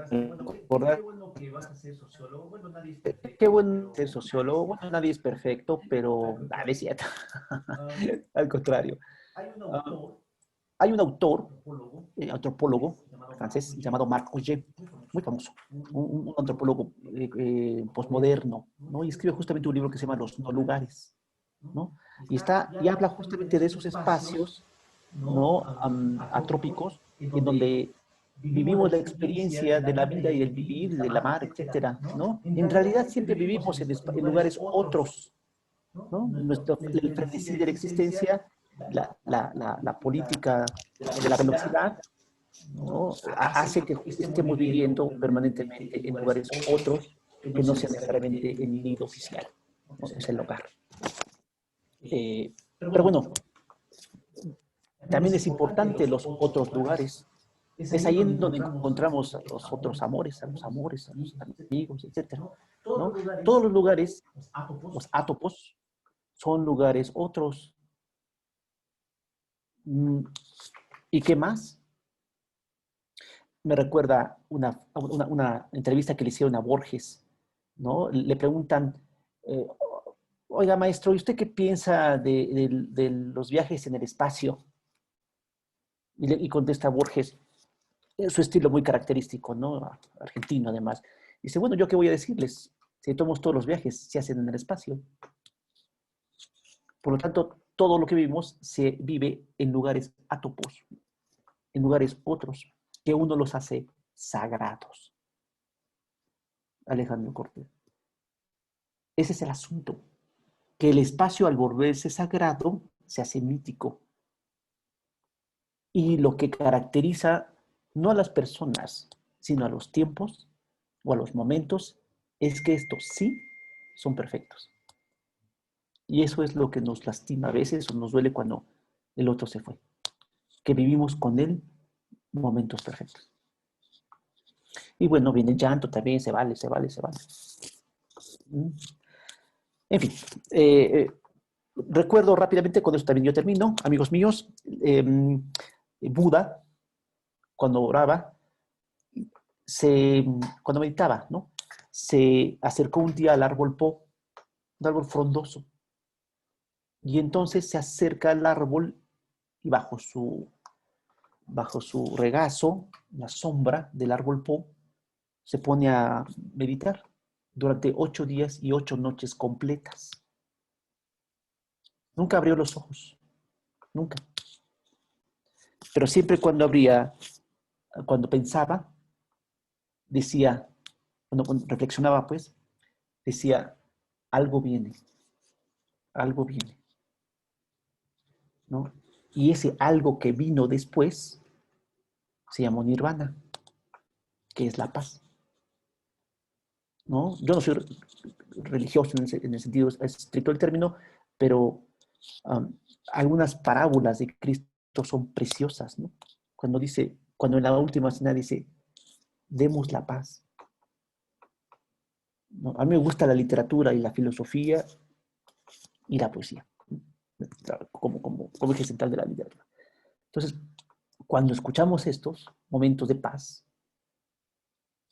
Qué bueno que vas a ser sociólogo. Bueno, nadie es perfecto. Qué bueno ser sociólogo. Bueno, nadie es perfecto, pero no es cierto. Al contrario. Hay un autor, antropólogo francés llamado Marc Augé, muy famoso, un antropólogo posmoderno, ¿no? Y escribe justamente un libro que se llama Los no lugares, ¿no? Y habla justamente de esos espacios, ¿no? Atrópicos, en donde vivimos la experiencia de la vida y del vivir, del amar, etcétera, ¿no? En realidad siempre vivimos en lugares otros, ¿no? El frenesí de la existencia, la política de la velocidad, ¿no? Hace que estemos viviendo permanentemente en lugares otros que no sean necesariamente el nido oficial, ¿no? Es el hogar. Pero bueno, también es importante los otros lugares. Es ahí en donde encontramos a los otros amores, a los amigos, etc., ¿no? Todos los lugares, los átopos, son lugares otros. ¿Y qué más? Me recuerda una entrevista que le hicieron a Borges, ¿no? Le preguntan, oiga, maestro, ¿y usted qué piensa de los viajes en el espacio? Y contesta Borges, su estilo muy característico, ¿no? Argentino, además. Dice, bueno, ¿yo qué voy a decirles? Si todos los viajes se hacen en el espacio. Por lo tanto, todo lo que vivimos se vive en lugares átopos, en lugares otros, que uno los hace sagrados. Alejandro Cortés. Ese es el asunto, que el espacio al volverse sagrado se hace mítico. Y lo que caracteriza no a las personas, sino a los tiempos o a los momentos, es que estos sí son perfectos. Y eso es lo que nos lastima a veces o nos duele cuando el otro se fue. Que vivimos con él momentos perfectos. Y bueno, viene el llanto también, se vale. En fin, recuerdo rápidamente, con eso también yo termino, amigos míos, Buda, cuando oraba, cuando meditaba, ¿no? Se acercó un día al árbol Po, un árbol frondoso, y entonces se acerca al árbol y bajo su regazo, la sombra del árbol Po, se pone a meditar durante 8 días y 8 noches completas. Nunca abrió los ojos, nunca. Pero siempre cuando pensaba, decía, cuando reflexionaba, pues, decía, algo viene, algo viene, ¿no? Y ese algo que vino después se llamó nirvana, que es la paz, ¿no? Yo no soy religioso en el sentido estricto del término, pero algunas parábolas de Cristo son preciosas, ¿no? Cuando en la última cena dice, demos la paz. ¿No? A mí me gusta la literatura y la filosofía y la poesía, como eje central de la literatura. Entonces, cuando escuchamos estos momentos de paz,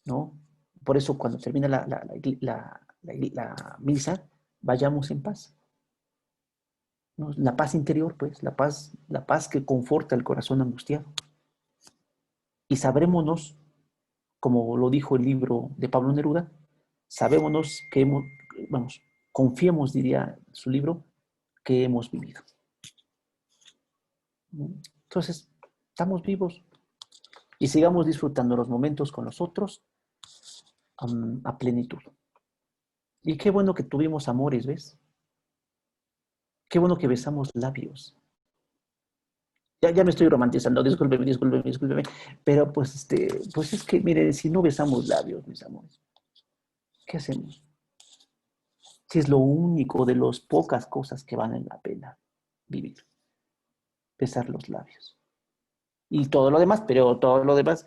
¿no? Por eso cuando termina la misa, vayamos en paz, ¿no? La paz interior, pues, la paz que conforta el corazón angustiado. Y sabrémonos, como lo dijo el libro de Pablo Neruda, sabémonos que confiemos, diría su libro, que hemos vivido. Entonces, estamos vivos y sigamos disfrutando los momentos con los otros a plenitud. Y qué bueno que tuvimos amores, ¿ves? Qué bueno que besamos labios. Ya me estoy romantizando, discúlpeme. Pero pues es que, mire, si no besamos labios, mis amores, ¿qué hacemos? Si es lo único de las pocas cosas que valen la pena vivir. Besar los labios. Y todo lo demás, pero todo lo demás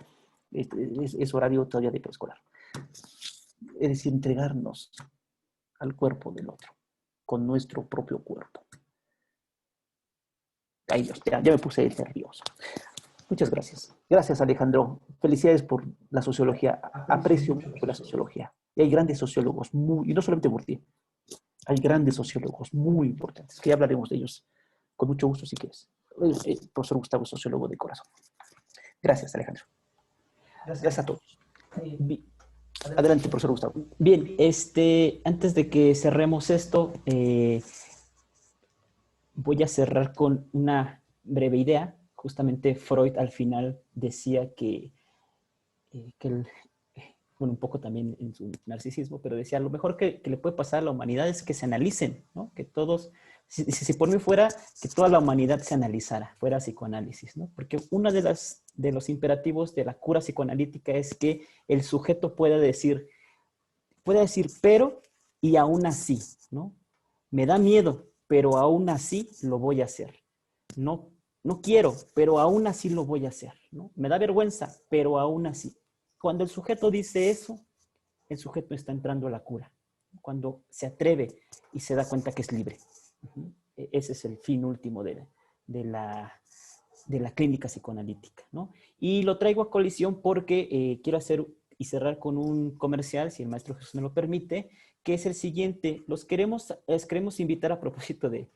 es horario todavía de preescolar. Es decir, entregarnos al cuerpo del otro, con nuestro propio cuerpo. Ay Dios, ya me puse nervioso. Muchas gracias. Gracias, Alejandro. Felicidades por la sociología. Aprecio mucho la sociología. Y hay grandes sociólogos, y no solamente Bourdieu, hay grandes sociólogos muy importantes, que ya hablaremos de ellos con mucho gusto si quieres. Profesor Gustavo, sociólogo de corazón. Gracias, Alejandro. Gracias a todos. Adelante, profesor Gustavo. Bien, antes de que cerremos esto, voy a cerrar con una breve idea. Justamente Freud al final decía bueno, un poco también en su narcisismo, pero decía, lo mejor que le puede pasar a la humanidad es que se analicen, ¿no? Que todos, si por mí fuera, que toda la humanidad se analizara, fuera psicoanálisis, ¿no? Porque uno de los imperativos de la cura psicoanalítica es que el sujeto pueda decir pero y aún así, ¿no? Me da miedo, pero aún así lo voy a hacer. No quiero, pero aún así lo voy a hacer, ¿no? Me da vergüenza, pero aún así. Cuando el sujeto dice eso, el sujeto está entrando a la cura. Cuando se atreve y se da cuenta que es libre. Ese es el fin último de la clínica psicoanalítica, ¿no? Y lo traigo a colisión porque quiero hacer y cerrar con un comercial, si el maestro Jesús me lo permite, que es el siguiente. Les queremos invitar a propósito de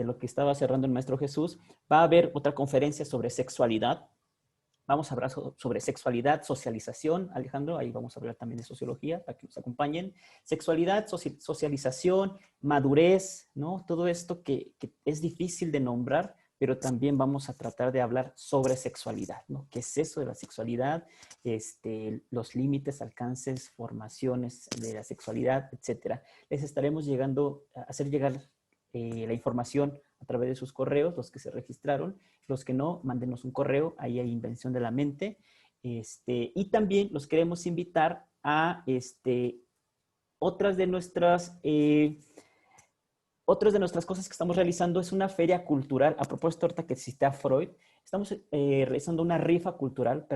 lo que estaba cerrando el maestro Jesús. Va a haber otra conferencia sobre sexualidad. Vamos a hablar sobre sexualidad, socialización, Alejandro, ahí vamos a hablar también de sociología, para que nos acompañen. Sexualidad, socialización, madurez, ¿no? Todo esto que es difícil de nombrar, pero también vamos a tratar de hablar sobre sexualidad, ¿no? ¿Qué es eso de la sexualidad? Los límites, alcances, formaciones de la sexualidad, etcétera. Les estaremos hacer llegar la información a través de sus correos, los que se registraron. Los que no, mándenos un correo, ahí hay Invención de la Mente. Y también los queremos invitar a otras de nuestras cosas que estamos realizando. Es una feria cultural. A propósito, ahorita que cité a Freud, estamos realizando una rifa cultural,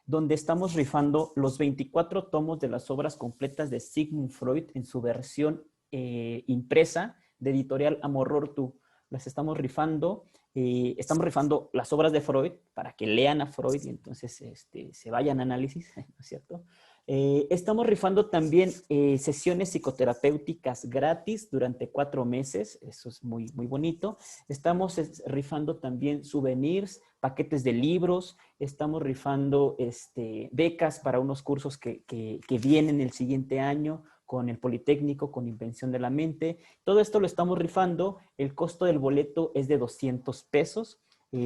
donde estamos rifando los 24 tomos de las obras completas de Sigmund Freud en su versión impresa de editorial Amorortu. Las estamos rifando. Estamos rifando las obras de Freud para que lean a Freud y entonces se vayan a análisis, ¿no es cierto? Estamos rifando también sesiones psicoterapéuticas gratis durante 4 meses. Eso es muy, muy bonito. Estamos rifando también souvenirs, paquetes de libros. Estamos rifando becas para unos cursos que vienen el siguiente año con el Politécnico, con Invención de la Mente. Todo esto lo estamos rifando. El costo del boleto es de 200 pesos.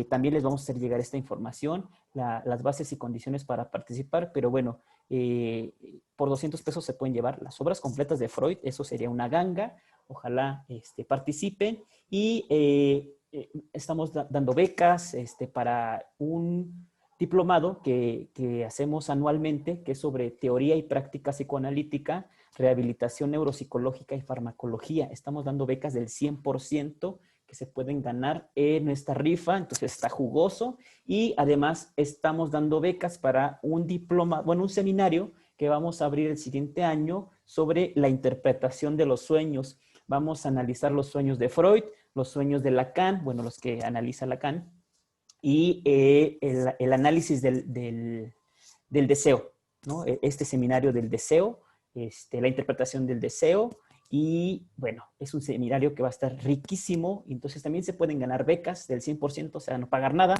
También les vamos a hacer llegar esta información. las bases y condiciones para participar, pero bueno, por 200 pesos se pueden llevar las obras completas de Freud, eso sería una ganga, ojalá participen, y estamos dando becas para un diplomado que hacemos anualmente, que es sobre teoría y práctica psicoanalítica, rehabilitación neuropsicológica y farmacología. Estamos dando becas del 100% que se pueden ganar en esta rifa, entonces está jugoso, y además estamos dando becas para un diploma, bueno, un seminario que vamos a abrir el siguiente año sobre la interpretación de los sueños. Vamos a analizar los sueños de Freud, los sueños de Lacan, bueno, los que analiza Lacan, y el análisis del deseo, ¿no? Este seminario del deseo, la interpretación del deseo, y bueno, es un seminario que va a estar riquísimo, entonces también se pueden ganar becas del 100%, o sea, no pagar nada,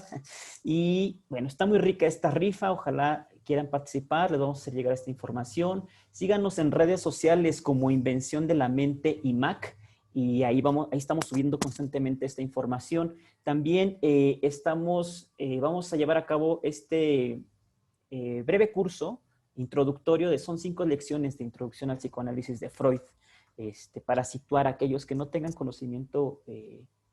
y bueno, está muy rica esta rifa, ojalá quieran participar, les vamos a hacer llegar esta información. Síganos en redes sociales como Invención de la Mente IMAC, y ahí estamos subiendo constantemente esta información. También vamos a llevar a cabo este breve curso introductorio, son 5 lecciones de introducción al psicoanálisis de Freud, para situar a aquellos que no tengan conocimiento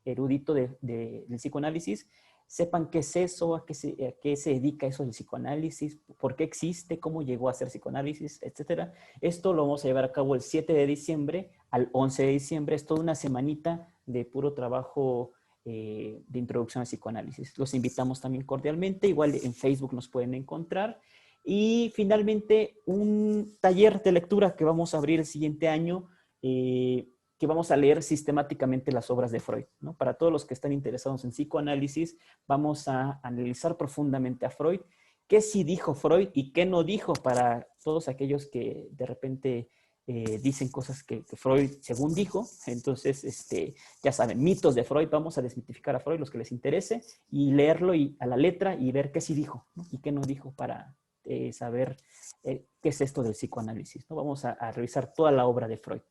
erudito del psicoanálisis, sepan qué es eso, a qué se dedica eso del psicoanálisis, por qué existe, cómo llegó a ser psicoanálisis, etc. Esto lo vamos a llevar a cabo el 7 de diciembre al 11 de diciembre. Es toda una semanita de puro trabajo de introducción al psicoanálisis. Los invitamos también cordialmente. Igual en Facebook nos pueden encontrar. Y finalmente, un taller de lectura que vamos a abrir el siguiente año, que vamos a leer sistemáticamente las obras de Freud, ¿no? Para todos los que están interesados en psicoanálisis, vamos a analizar profundamente a Freud, qué sí dijo Freud y qué no dijo, para todos aquellos que de repente dicen cosas que Freud según dijo. Entonces, ya saben, mitos de Freud, vamos a desmitificar a Freud, los que les interese, y leerlo a la letra y ver qué sí dijo, ¿no? Y qué no dijo, para saber qué es esto del psicoanálisis, ¿no? Vamos a revisar toda la obra de Freud.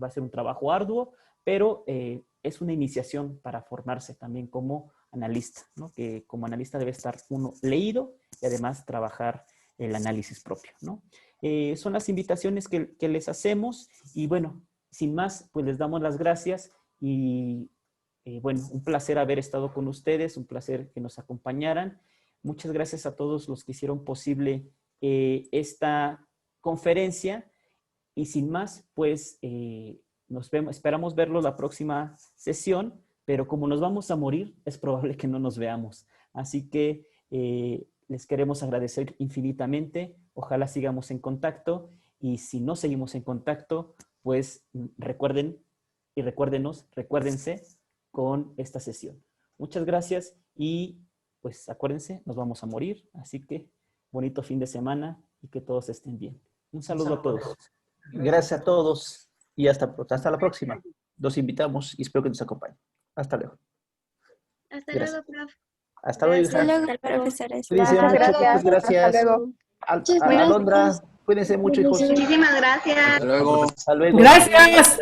Va a ser un trabajo arduo, pero es una iniciación para formarse también como analista, ¿no? Que como analista debe estar uno leído y además trabajar el análisis propio, ¿no? Son las invitaciones que les hacemos, y bueno, sin más, pues les damos las gracias, y bueno, un placer haber estado con ustedes, un placer que nos acompañaran. Muchas gracias a todos los que hicieron posible esta conferencia, y sin más, pues esperamos verlos la próxima sesión, pero como nos vamos a morir, es probable que no nos veamos. Así que les queremos agradecer infinitamente. Ojalá sigamos en contacto, y si no seguimos en contacto, pues recuérdense con esta sesión. Muchas gracias, y pues acuérdense, nos vamos a morir, así que bonito fin de semana y que todos estén bien. Un saludo a todos. Gracias a todos y hasta la próxima. Los invitamos y espero que nos acompañen. Hasta luego. Hasta Gracias. luego, prof. Hasta luego, Hasta hija. luego, profesores. Cuídense mucho, muchas gracias. Hasta luego. Alondra, cuídense mucho, hijos. Muchísimas gracias. Hasta luego. Hasta luego. Gracias.